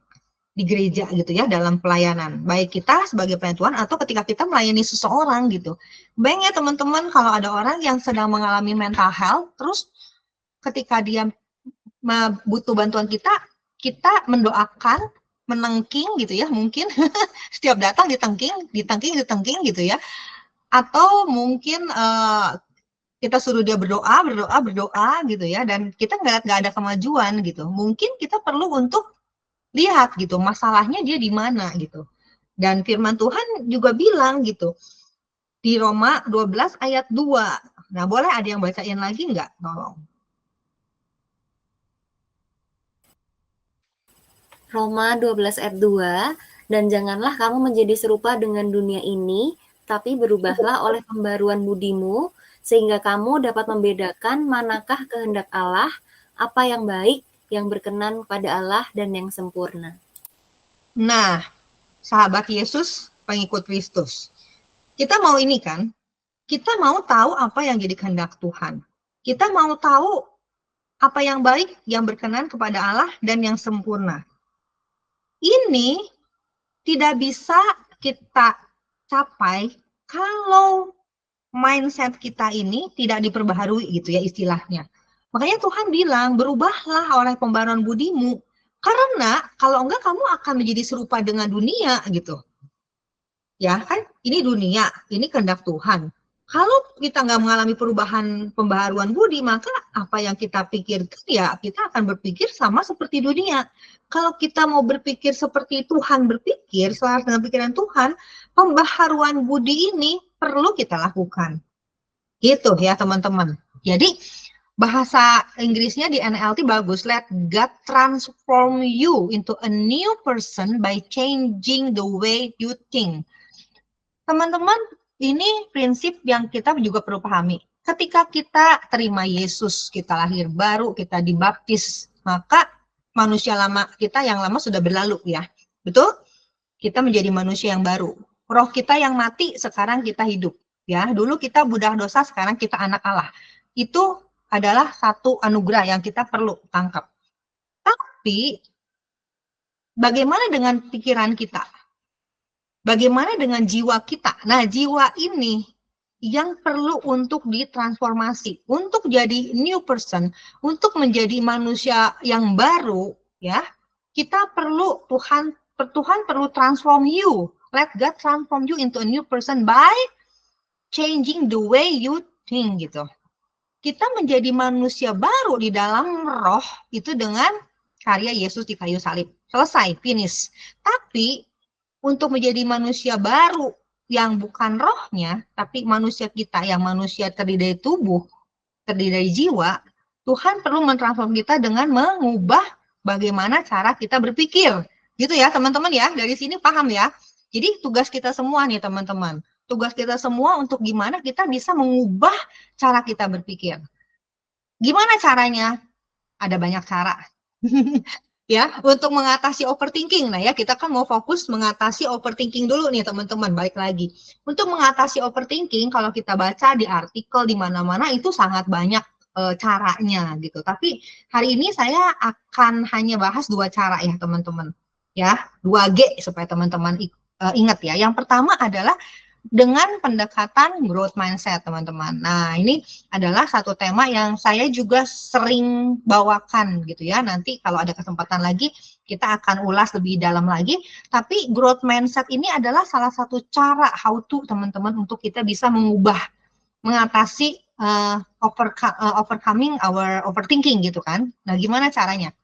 di gereja gitu ya, dalam pelayanan. Baik kita sebagai pelayan Tuhan atau ketika kita melayani seseorang gitu. Bayangin ya teman-teman, kalau ada orang yang sedang mengalami mental health, terus ketika dia butuh bantuan kita mendoakan, menengking gitu ya, mungkin setiap datang ditengking gitu ya. Atau mungkin kita suruh dia berdoa gitu ya, dan kita nggak ada kemajuan gitu. Mungkin kita perlu untuk lihat gitu masalahnya dia di mana gitu. Dan firman Tuhan juga bilang gitu di Roma 12 ayat 2. Nah, boleh ada yang bacain lagi nggak? Tolong. Roma 12 ayat 2, dan janganlah kamu menjadi serupa dengan dunia ini, tapi berubahlah oleh pembaruan budimu, sehingga kamu dapat membedakan manakah kehendak Allah, apa yang baik, yang berkenan kepada Allah, dan yang sempurna. Nah, sahabat Yesus, pengikut Kristus, kita mau ini kan, kita mau tahu apa yang jadi kehendak Tuhan. Kita mau tahu apa yang baik, yang berkenan kepada Allah, dan yang sempurna. Ini tidak bisa kita capai kalau mindset kita ini tidak diperbaharui gitu ya istilahnya. Makanya Tuhan bilang, berubahlah oleh pembaharuan budimu. Karena kalau enggak kamu akan menjadi serupa dengan dunia gitu. Ya kan, ini dunia, ini kehendak Tuhan. Kalau kita nggak mengalami perubahan pembaharuan budi, maka apa yang kita pikirkan ya kita akan berpikir sama seperti dunia. Kalau kita mau berpikir seperti Tuhan berpikir, selaras dengan pikiran Tuhan, pembaharuan budi ini perlu kita lakukan. Gitu ya teman-teman. Jadi bahasa Inggrisnya di NLT bagus. Let God transform you into a new person by changing the way you think. Teman-teman, ini prinsip yang kita juga perlu pahami. Ketika kita terima Yesus, kita lahir baru, kita dibaptis, maka manusia lama kita yang lama sudah berlalu ya. Betul? Kita menjadi manusia yang baru. Roh kita yang mati, sekarang kita hidup. Ya, dulu kita budak dosa, sekarang kita anak Allah. Itu adalah satu anugerah yang kita perlu tangkap. Tapi, bagaimana dengan pikiran kita? Bagaimana dengan jiwa kita? Nah, jiwa ini yang perlu untuk ditransformasi, untuk jadi new person, untuk menjadi manusia yang baru, ya. Kita perlu Tuhan perlu transform you. Let God transform you into a new person by changing the way you think gitu. Kita menjadi manusia baru di dalam roh itu dengan karya Yesus di kayu salib. Selesai, finish. Tapi untuk menjadi manusia baru yang bukan rohnya, tapi manusia kita yang manusia terdiri dari tubuh, terdiri dari jiwa, Tuhan perlu mentransform kita dengan mengubah bagaimana cara kita berpikir. Gitu ya teman-teman ya, dari sini paham ya. Jadi tugas kita semua nih teman-teman. Tugas kita semua untuk gimana kita bisa mengubah cara kita berpikir. Gimana caranya? Ada banyak cara. Ya, untuk mengatasi overthinking. Nah ya, kita kan mau fokus mengatasi overthinking dulu nih teman-teman, balik lagi. Untuk mengatasi overthinking, kalau kita baca di artikel di mana-mana itu sangat banyak caranya gitu. Tapi hari ini saya akan hanya bahas 2 cara ya teman-teman. Ya, 2G supaya teman-teman ingat ya. Yang pertama adalah dengan pendekatan growth mindset, teman-teman. Nah, ini adalah satu tema yang saya juga sering bawakan gitu ya. Nanti kalau ada kesempatan lagi, kita akan ulas lebih dalam lagi. Tapi growth mindset ini adalah salah satu cara how to, teman-teman, untuk kita bisa mengubah, mengatasi overcoming our overthinking gitu kan. Nah, gimana caranya?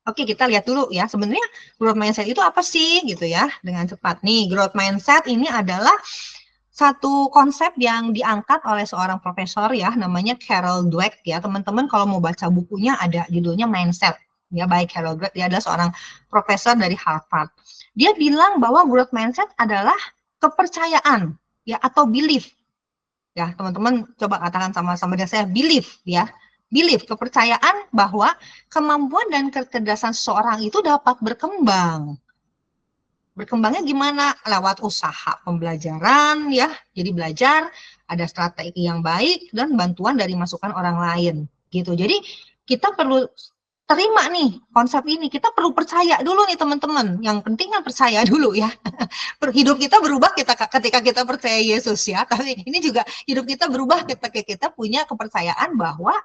Oke, kita lihat dulu ya. Sebenarnya growth mindset itu apa sih gitu ya? Dengan cepat nih, growth mindset ini adalah satu konsep yang diangkat oleh seorang profesor ya, namanya Carol Dweck ya. Teman-teman kalau mau baca bukunya ada judulnya Mindset ya, by Carol Dweck. Dia adalah seorang profesor dari Harvard. Dia bilang bahwa growth mindset adalah kepercayaan ya atau belief. Ya, teman-teman coba katakan sama-sama dengan saya, belief ya. Belief, kepercayaan bahwa kemampuan dan kecerdasan seseorang itu dapat berkembang. Berkembangnya gimana? Lewat usaha pembelajaran ya. Jadi belajar, ada strategi yang baik dan bantuan dari masukan orang lain gitu. Jadi kita perlu terima nih konsep ini. Kita perlu percaya dulu nih teman-teman. Yang penting kan percaya dulu ya. Hidup kita berubah ketika kita percaya Yesus ya. Tapi ini juga hidup kita berubah ketika kita punya kepercayaan bahwa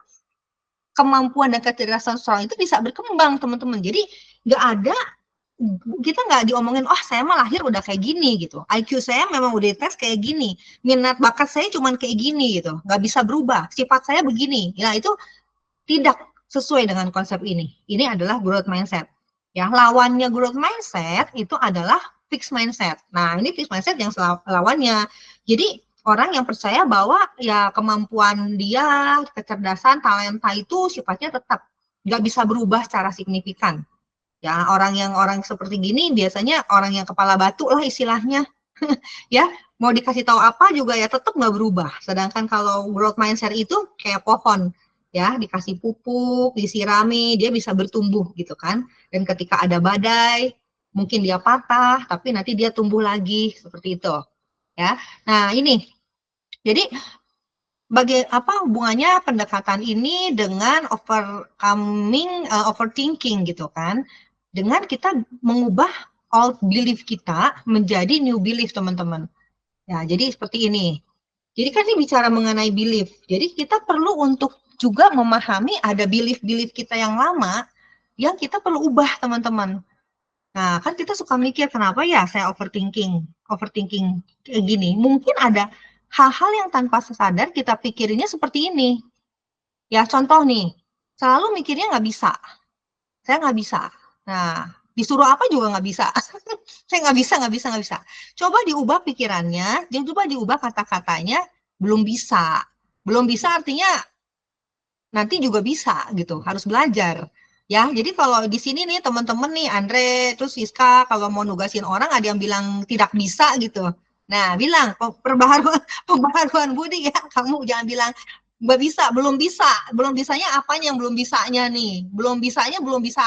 kemampuan dan kecerdasan seseorang itu bisa berkembang, teman-teman. Jadi kita nggak diomongin, oh saya mah lahir udah kayak gini gitu. IQ saya memang udah tes kayak gini. Minat bakat saya cuman kayak gini gitu. Nggak bisa berubah. Sifat saya begini. Ya itu tidak sesuai dengan konsep ini. Ini adalah growth mindset. Ya, lawannya growth mindset itu adalah fixed mindset. Nah, ini fixed mindset yang lawannya. Jadi orang yang percaya bahwa ya kemampuan dia, kecerdasan, talenta itu sifatnya tetap nggak bisa berubah secara signifikan. Ya, orang seperti gini biasanya orang yang kepala batu lah istilahnya. Ya, mau dikasih tahu apa juga ya tetap nggak berubah. Sedangkan kalau growth mindset itu kayak pohon, ya dikasih pupuk, disirami, dia bisa bertumbuh gitu kan. Dan ketika ada badai, mungkin dia patah, tapi nanti dia tumbuh lagi seperti itu. Ya, nah ini, jadi apa hubungannya pendekatan ini dengan overthinking gitu kan? Dengan kita mengubah old belief kita menjadi new belief, teman-teman. Ya, jadi seperti ini. Jadi kan ini bicara mengenai belief. Jadi kita perlu untuk juga memahami ada belief-belief kita yang lama yang kita perlu ubah, teman-teman. Nah, kan kita suka mikir, kenapa ya saya overthinking kayak gini. Mungkin ada hal-hal yang tanpa sadar kita pikirinnya seperti ini. Ya, contoh nih, selalu mikirnya nggak bisa. Saya nggak bisa. Nah, disuruh apa juga nggak bisa. Saya nggak bisa. Coba diubah pikirannya, coba diubah kata-katanya, belum bisa. Belum bisa artinya nanti juga bisa gitu, harus belajar. Ya, jadi kalau di sini nih teman-teman nih, Andre, terus Siska, kalau mau nugasin orang ada yang bilang tidak bisa gitu. Nah, bilang pembaharuan budi ya, kamu jangan bilang nggak bisa, belum bisa. Belum bisanya apanya yang belum bisanya nih? Belum bisa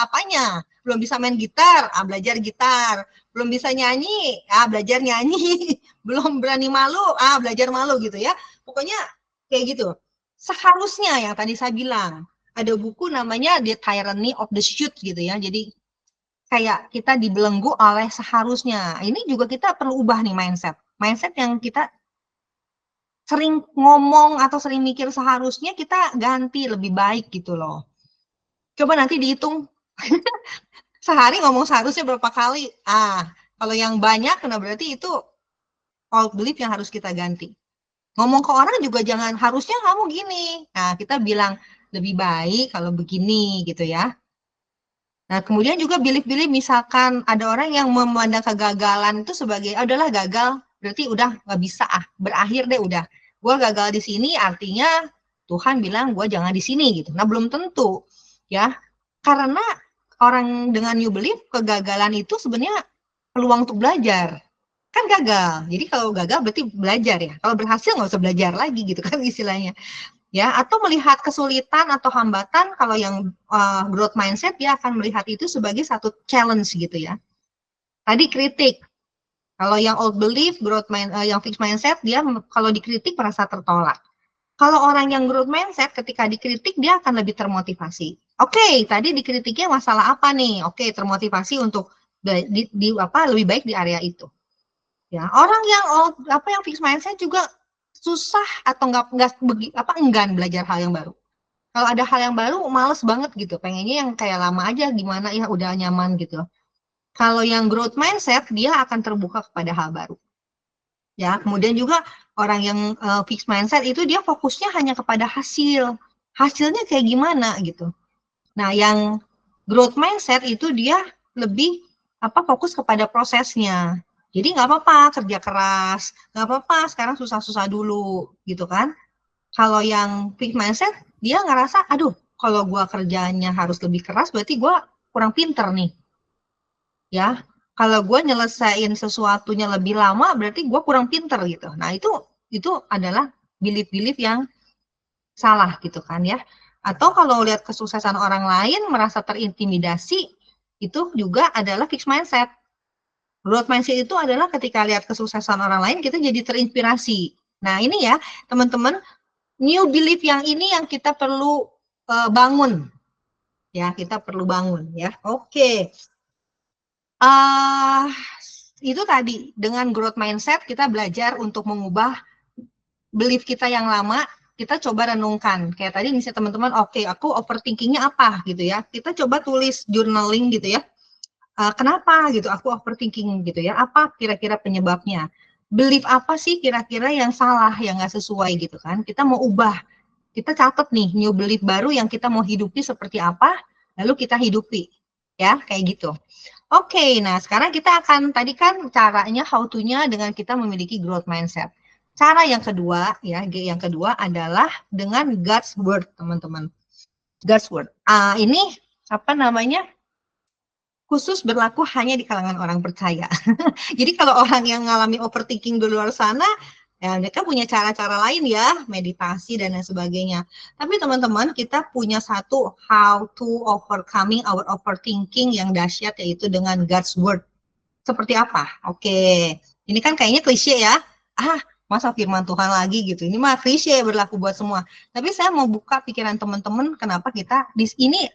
apanya? Belum bisa main gitar, belajar gitar. Belum bisa nyanyi, belajar nyanyi. Belum berani malu, belajar malu gitu ya. Pokoknya kayak gitu. Seharusnya yang tadi saya bilang, ada buku namanya The Tyranny of the Should gitu ya. Jadi kayak kita dibelenggu oleh seharusnya. Ini juga kita perlu ubah nih mindset. Mindset yang kita sering ngomong atau sering mikir seharusnya, kita ganti lebih baik gitu loh. Coba nanti dihitung sehari ngomong seharusnya berapa kali. Kalau yang banyak, nah berarti itu old belief yang harus kita ganti. Ngomong ke orang juga jangan harusnya kamu gini. Nah, kita bilang lebih baik kalau begini gitu ya. Nah, kemudian juga belief-belief misalkan ada orang yang memandang kegagalan itu sebagai adalah gagal, berarti udah nggak bisa berakhir deh udah. Gue gagal di sini artinya Tuhan bilang gue jangan di sini gitu. Nah, belum tentu ya. Karena orang dengan new belief, kegagalan itu sebenarnya peluang untuk belajar. Kan gagal. Jadi kalau gagal berarti belajar ya. Kalau berhasil nggak usah belajar lagi gitu kan istilahnya. Ya, atau melihat kesulitan atau hambatan, kalau yang growth mindset dia akan melihat itu sebagai satu challenge gitu ya. Tadi kritik. Kalau yang old belief, yang fixed mindset, dia kalau dikritik merasa tertolak. Kalau orang yang growth mindset ketika dikritik dia akan lebih termotivasi. Oke, tadi dikritiknya masalah apa nih? Oke, termotivasi untuk lebih baik di area itu. Ya, orang yang fixed mindset juga susah atau enggan belajar hal yang baru. Kalau ada hal yang baru, males banget gitu. Pengennya yang kayak lama aja, gimana ya, udah nyaman gitu. Kalau yang growth mindset, dia akan terbuka kepada hal baru. Ya, kemudian juga orang yang fixed mindset itu dia fokusnya hanya kepada hasil. Hasilnya kayak gimana gitu. Nah, yang growth mindset itu dia lebih fokus kepada prosesnya. Jadi nggak apa-apa kerja keras, nggak apa-apa sekarang susah-susah dulu gitu kan. Kalau yang fixed mindset, dia ngerasa, aduh, kalau gue kerjanya harus lebih keras, berarti gue kurang pinter nih. Ya, kalau gue nyelesain sesuatunya lebih lama, berarti gue kurang pinter gitu. Nah, itu adalah belief-belief yang salah gitu kan ya. Atau kalau lihat kesuksesan orang lain, merasa terintimidasi, itu juga adalah fixed mindset. Growth mindset itu adalah ketika lihat kesuksesan orang lain, kita jadi terinspirasi. Nah, ini ya, teman-teman, new belief yang ini yang kita perlu bangun. Ya, kita perlu bangun ya. Oke. Itu tadi, dengan growth mindset kita belajar untuk mengubah belief kita yang lama. Kita coba renungkan. Kayak tadi misalnya teman-teman, oke, aku overthinkingnya apa gitu ya. Kita coba tulis journaling gitu ya. Kenapa gitu aku overthinking gitu ya, apa kira-kira penyebabnya, belief apa sih kira-kira yang salah, yang nggak sesuai gitu kan, kita mau ubah, kita catat nih new belief baru yang kita mau hidupi seperti apa, lalu kita hidupi ya, kayak gitu. Oke, nah sekarang kita akan, tadi kan caranya how to-nya dengan kita memiliki growth mindset. Cara yang kedua ya, yang kedua adalah dengan God's word, teman-teman. God's word. Ini apa namanya? Khusus berlaku hanya di kalangan orang percaya. Jadi kalau orang yang mengalami overthinking di luar sana, ya mereka punya cara-cara lain ya, meditasi dan lain sebagainya. Tapi teman-teman, kita punya satu how to overcoming our overthinking yang dahsyat, yaitu dengan God's word. Seperti apa? Oke, ini kan kayaknya klise ya. Masa firman Tuhan lagi gitu. Ini mah klise berlaku buat semua. Tapi saya mau buka pikiran teman-teman kenapa kita di ini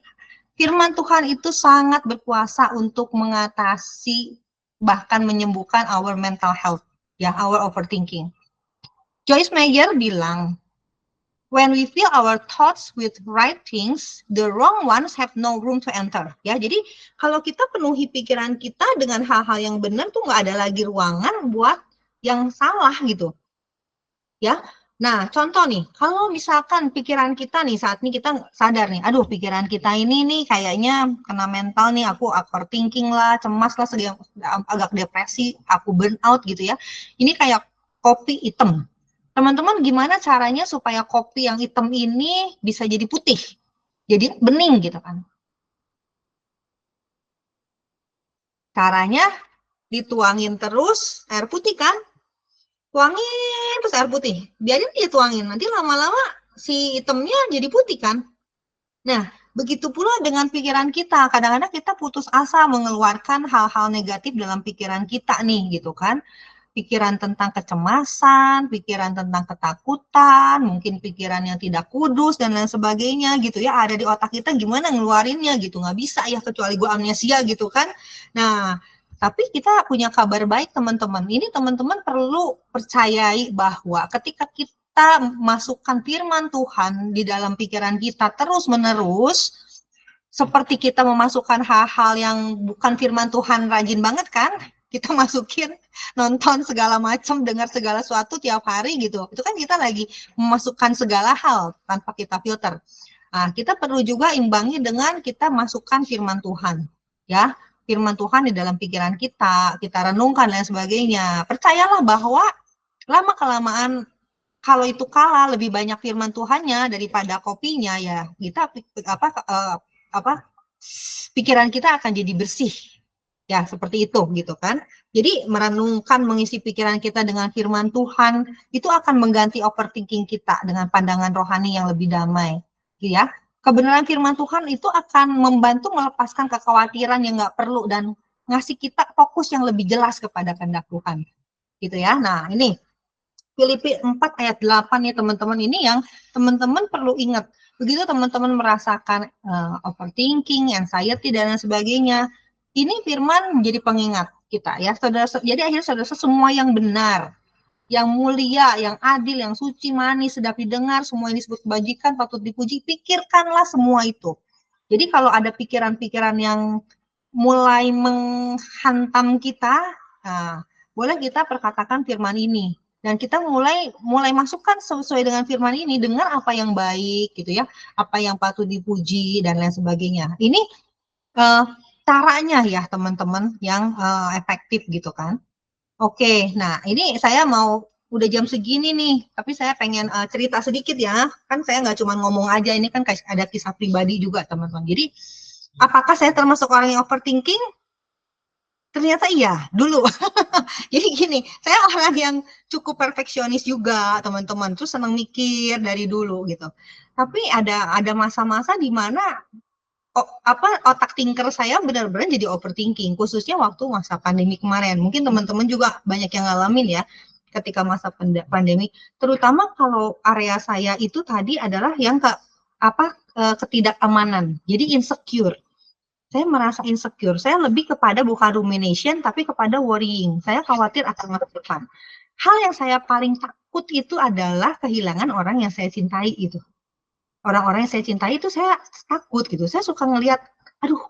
firman Tuhan itu sangat berkuasa untuk mengatasi bahkan menyembuhkan our mental health, ya, our overthinking. Joyce Meyer bilang, when we fill our thoughts with right things, the wrong ones have no room to enter. Ya, jadi kalau kita penuhi pikiran kita dengan hal-hal yang benar tuh nggak ada lagi ruangan buat yang salah gitu. Ya, nah contoh nih, kalau misalkan pikiran kita nih saat ini kita sadar nih, aduh pikiran kita ini nih kayaknya kena mental nih, aku overthinking lah, cemas lah, agak depresi, aku burn out gitu ya. Ini kayak kopi hitam. Teman-teman gimana caranya supaya kopi yang hitam ini bisa jadi putih, jadi bening gitu kan? Caranya dituangin terus air putih kan? Tuangin terus air putih, biarin dia tuangin, nanti lama-lama si hitamnya jadi putih kan. Nah, begitu pula dengan pikiran kita, kadang-kadang kita putus asa mengeluarkan hal-hal negatif dalam pikiran kita nih gitu kan. Pikiran tentang kecemasan, pikiran tentang ketakutan, mungkin pikiran yang tidak kudus dan lain sebagainya gitu ya, ada di otak kita, gimana ngeluarinnya gitu, nggak bisa ya kecuali gue amnesia gitu kan. Nah, tapi kita punya kabar baik teman-teman. Ini teman-teman perlu percayai bahwa ketika kita masukkan firman Tuhan di dalam pikiran kita terus-menerus, seperti kita memasukkan hal-hal yang bukan firman Tuhan rajin banget kan, kita masukin nonton segala macam, dengar segala sesuatu tiap hari gitu. Itu kan kita lagi memasukkan segala hal tanpa kita filter. Nah, kita perlu juga imbangi dengan kita masukkan firman Tuhan, ya. Firman Tuhan di dalam pikiran kita renungkan dan sebagainya. Percayalah bahwa lama-kelamaan kalau itu kalah lebih banyak firman Tuhannya daripada kopinya ya, kita pikiran kita akan jadi bersih. Ya, seperti itu gitu kan. Jadi merenungkan, mengisi pikiran kita dengan firman Tuhan itu akan mengganti overthinking kita dengan pandangan rohani yang lebih damai. Ya. Kebenaran firman Tuhan itu akan membantu melepaskan kekhawatiran yang nggak perlu dan ngasih kita fokus yang lebih jelas kepada kehendak Tuhan. Gitu ya. Nah, ini Filipi 4 ayat 8 nih teman-teman, ini yang teman-teman perlu ingat. Begitu teman-teman merasakan overthinking, anxiety dan lain sebagainya, ini firman menjadi pengingat kita ya. Saudara, jadi akhirnya saudara semua yang benar, yang mulia, yang adil, yang suci, manis, sedap didengar, semua yang disebut kebajikan, patut dipuji, pikirkanlah semua itu. Jadi kalau ada pikiran-pikiran yang mulai menghantam kita, nah, boleh kita perkatakan firman ini. Dan kita mulai masukkan sesuai dengan firman ini, dengar apa yang baik gitu ya, apa yang patut dipuji dan lain sebagainya. Ini caranya ya teman-teman yang efektif gitu kan. Oke, nah ini saya mau udah jam segini nih, tapi saya pengen cerita sedikit ya. Kan saya nggak cuma ngomong aja, ini kan ada kisah pribadi juga teman-teman. Jadi apakah saya termasuk orang yang overthinking? Ternyata iya, dulu. Jadi gini, saya orang yang cukup perfeksionis juga teman-teman, terus senang mikir dari dulu gitu. Tapi ada masa-masa di mana otak thinker saya benar-benar jadi overthinking, khususnya waktu masa pandemi kemarin. Mungkin teman-teman juga banyak yang ngalamin ya ketika masa pandemi, terutama kalau area saya itu tadi adalah yang ketidakamanan, jadi insecure. Saya merasa insecure, saya lebih kepada bukan rumination tapi kepada worrying. Saya khawatir akan masa depan. Hal yang saya paling takut itu adalah kehilangan orang yang saya cintai itu. Orang-orang yang saya cintai itu saya takut gitu. Saya suka ngelihat, aduh,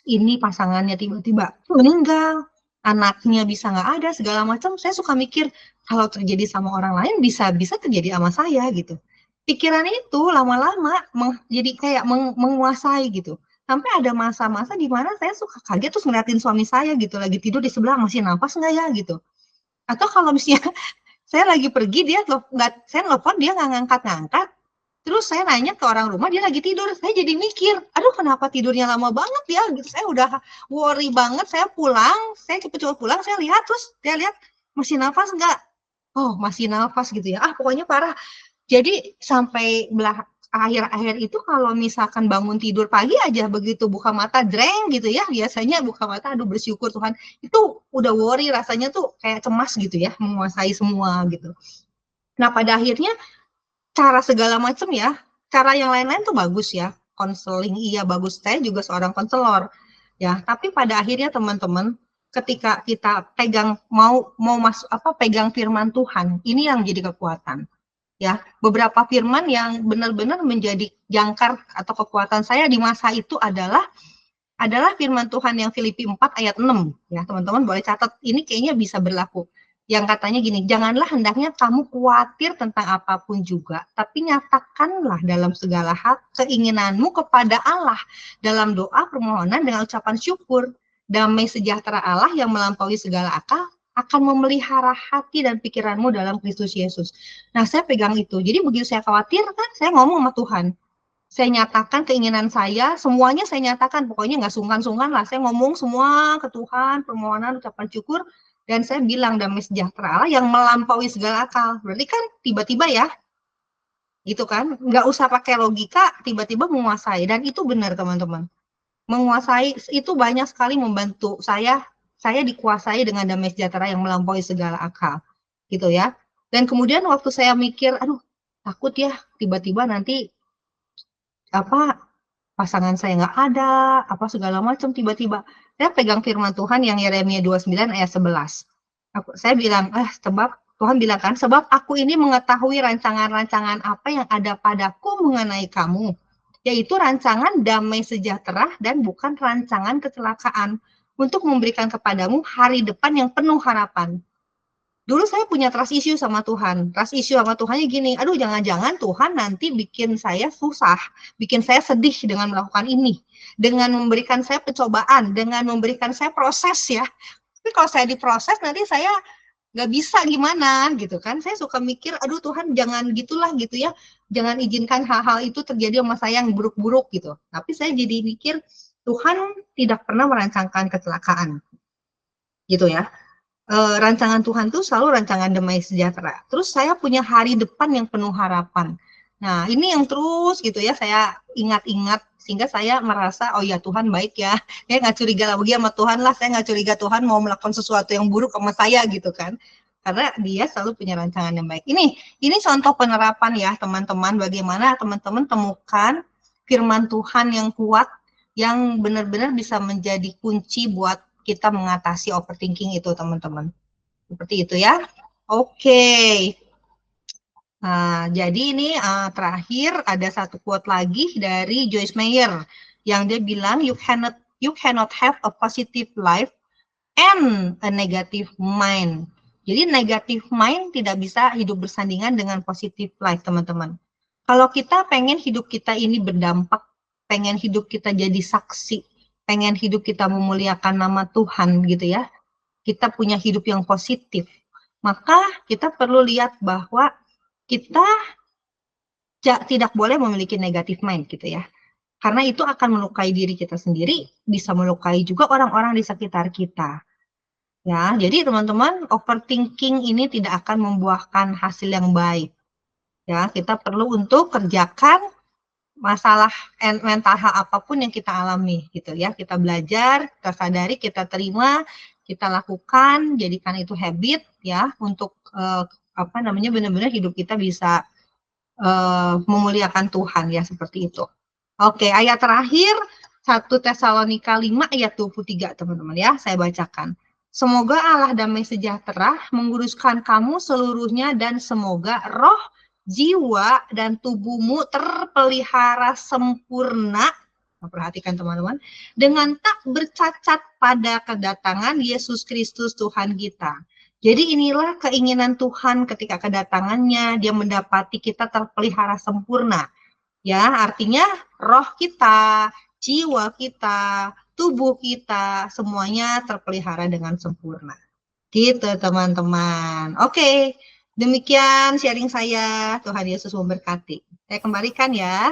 ini pasangannya tiba-tiba meninggal, anaknya bisa nggak ada, segala macam. Saya suka mikir, kalau terjadi sama orang lain bisa terjadi sama saya gitu. Pikiran itu lama-lama jadi kayak menguasai gitu. Sampai ada masa-masa di mana saya suka kaget terus ngeliatin suami saya gitu, lagi tidur di sebelah, masih nafas nggak ya gitu. Atau kalau misalnya saya lagi pergi, saya nelfon dia nggak ngangkat-ngangkat. Terus saya nanya ke orang rumah, dia lagi tidur. Saya jadi mikir, aduh kenapa tidurnya lama banget ya? Gitu. Saya udah worry banget. Saya cepet-cepet pulang. Saya lihat masih nafas nggak? Oh masih nafas gitu ya. Pokoknya parah. Jadi sampai akhir-akhir itu kalau misalkan bangun tidur pagi aja begitu buka mata dreng gitu ya. Biasanya buka mata, aduh bersyukur Tuhan. Itu udah worry rasanya tuh kayak cemas gitu ya, menguasai semua gitu. Nah, pada akhirnya cara segala macam ya, cara yang lain-lain tuh bagus ya, konseling iya bagus, saya juga seorang konselor ya, tapi pada akhirnya teman-teman ketika kita mau masuk pegang firman Tuhan, ini yang jadi kekuatan ya. Beberapa firman yang benar-benar menjadi jangkar atau kekuatan saya di masa itu adalah firman Tuhan yang Filipi 4 ayat 6 ya, teman-teman boleh catat, ini kayaknya bisa berlaku. Yang katanya gini, janganlah hendaknya kamu khawatir tentang apapun juga, tapi nyatakanlah dalam segala hal keinginanmu kepada Allah dalam doa permohonan dengan ucapan syukur. Damai sejahtera Allah yang melampaui segala akal akan memelihara hati dan pikiranmu dalam Kristus Yesus. Nah, saya pegang itu. Jadi begitu saya khawatir kan, saya ngomong sama Tuhan. Saya nyatakan keinginan saya, semuanya saya nyatakan, pokoknya nggak sungkan-sungkan lah, saya ngomong semua ke Tuhan, permohonan, ucapan syukur, dan saya bilang damai sejahtera Allah yang melampaui segala akal. Berarti kan tiba-tiba ya, gitu kan, nggak usah pakai logika, tiba-tiba menguasai, dan itu benar teman-teman. Menguasai itu banyak sekali membantu saya dikuasai dengan damai sejahtera yang melampaui segala akal, gitu ya. Dan kemudian waktu saya mikir, aduh takut ya, tiba-tiba nanti pasangan saya nggak ada, segala macam, tiba-tiba saya pegang firman Tuhan yang Yeremia 29 ayat 11. Saya bilang, sebab Tuhan bilang kan, sebab aku ini mengetahui rancangan-rancangan apa yang ada padaku mengenai kamu, yaitu rancangan damai sejahtera dan bukan rancangan kecelakaan, untuk memberikan kepadamu hari depan yang penuh harapan. Dulu saya punya trust issue sama Tuhan. Trust issue sama Tuhannya gini, aduh jangan-jangan Tuhan nanti bikin saya susah, bikin saya sedih dengan melakukan ini, dengan memberikan saya pencobaan, dengan memberikan saya proses ya. Tapi kalau saya diproses nanti saya nggak bisa gimana gitu kan. Saya suka mikir, aduh Tuhan jangan gitulah gitu ya, jangan izinkan hal-hal itu terjadi sama saya yang buruk-buruk gitu. Tapi saya jadi mikir, Tuhan tidak pernah merancangkan kecelakaan gitu ya. Rancangan Tuhan tuh selalu rancangan damai sejahtera. Terus saya punya hari depan yang penuh harapan. Nah, ini yang terus gitu ya saya ingat-ingat sehingga saya merasa oh ya Tuhan baik ya. Saya nggak curiga lagi sama Tuhan lah. Saya nggak curiga Tuhan mau melakukan sesuatu yang buruk sama saya gitu kan. Karena dia selalu punya rancangan yang baik. Ini contoh penerapan ya teman-teman. Bagaimana teman-teman temukan firman Tuhan yang kuat yang benar-benar bisa menjadi kunci buat kita mengatasi overthinking itu teman-teman. Seperti itu ya. Oke. Nah, jadi ini terakhir ada satu quote lagi dari Joyce Meyer yang dia bilang you cannot have a positive life and a negative mind. Jadi negative mind tidak bisa hidup bersandingan dengan positive life teman-teman. Kalau kita pengen hidup kita ini berdampak, pengen hidup kita jadi saksi, pengen hidup kita memuliakan nama Tuhan gitu ya, kita punya hidup yang positif, maka kita perlu lihat bahwa kita tidak boleh memiliki negative mind gitu ya, karena itu akan melukai diri kita sendiri, bisa melukai juga orang-orang di sekitar kita ya. Jadi teman-teman, overthinking ini tidak akan membuahkan hasil yang baik ya. Kita perlu untuk kerjakan masalah mental health apapun yang kita alami gitu ya, kita belajar, kita sadari, kita terima, kita lakukan, jadikan itu habit ya untuk benar-benar hidup kita bisa memuliakan Tuhan ya, seperti itu. Oke, ayat terakhir 1 Tesalonika 5 ayat 23 teman-teman ya, saya bacakan. Semoga Allah damai sejahtera menguruskan kamu seluruhnya dan semoga roh, jiwa, dan tubuhmu terpelihara sempurna, perhatikan teman-teman, dengan tak bercacat pada kedatangan Yesus Kristus Tuhan kita. Jadi inilah keinginan Tuhan ketika kedatangannya, dia mendapati kita terpelihara sempurna. Ya, artinya roh kita, jiwa kita, tubuh kita, semuanya terpelihara dengan sempurna. Gitu teman-teman. Oke, demikian sharing saya. Tuhan Yesus memberkati. Saya kembalikan ya.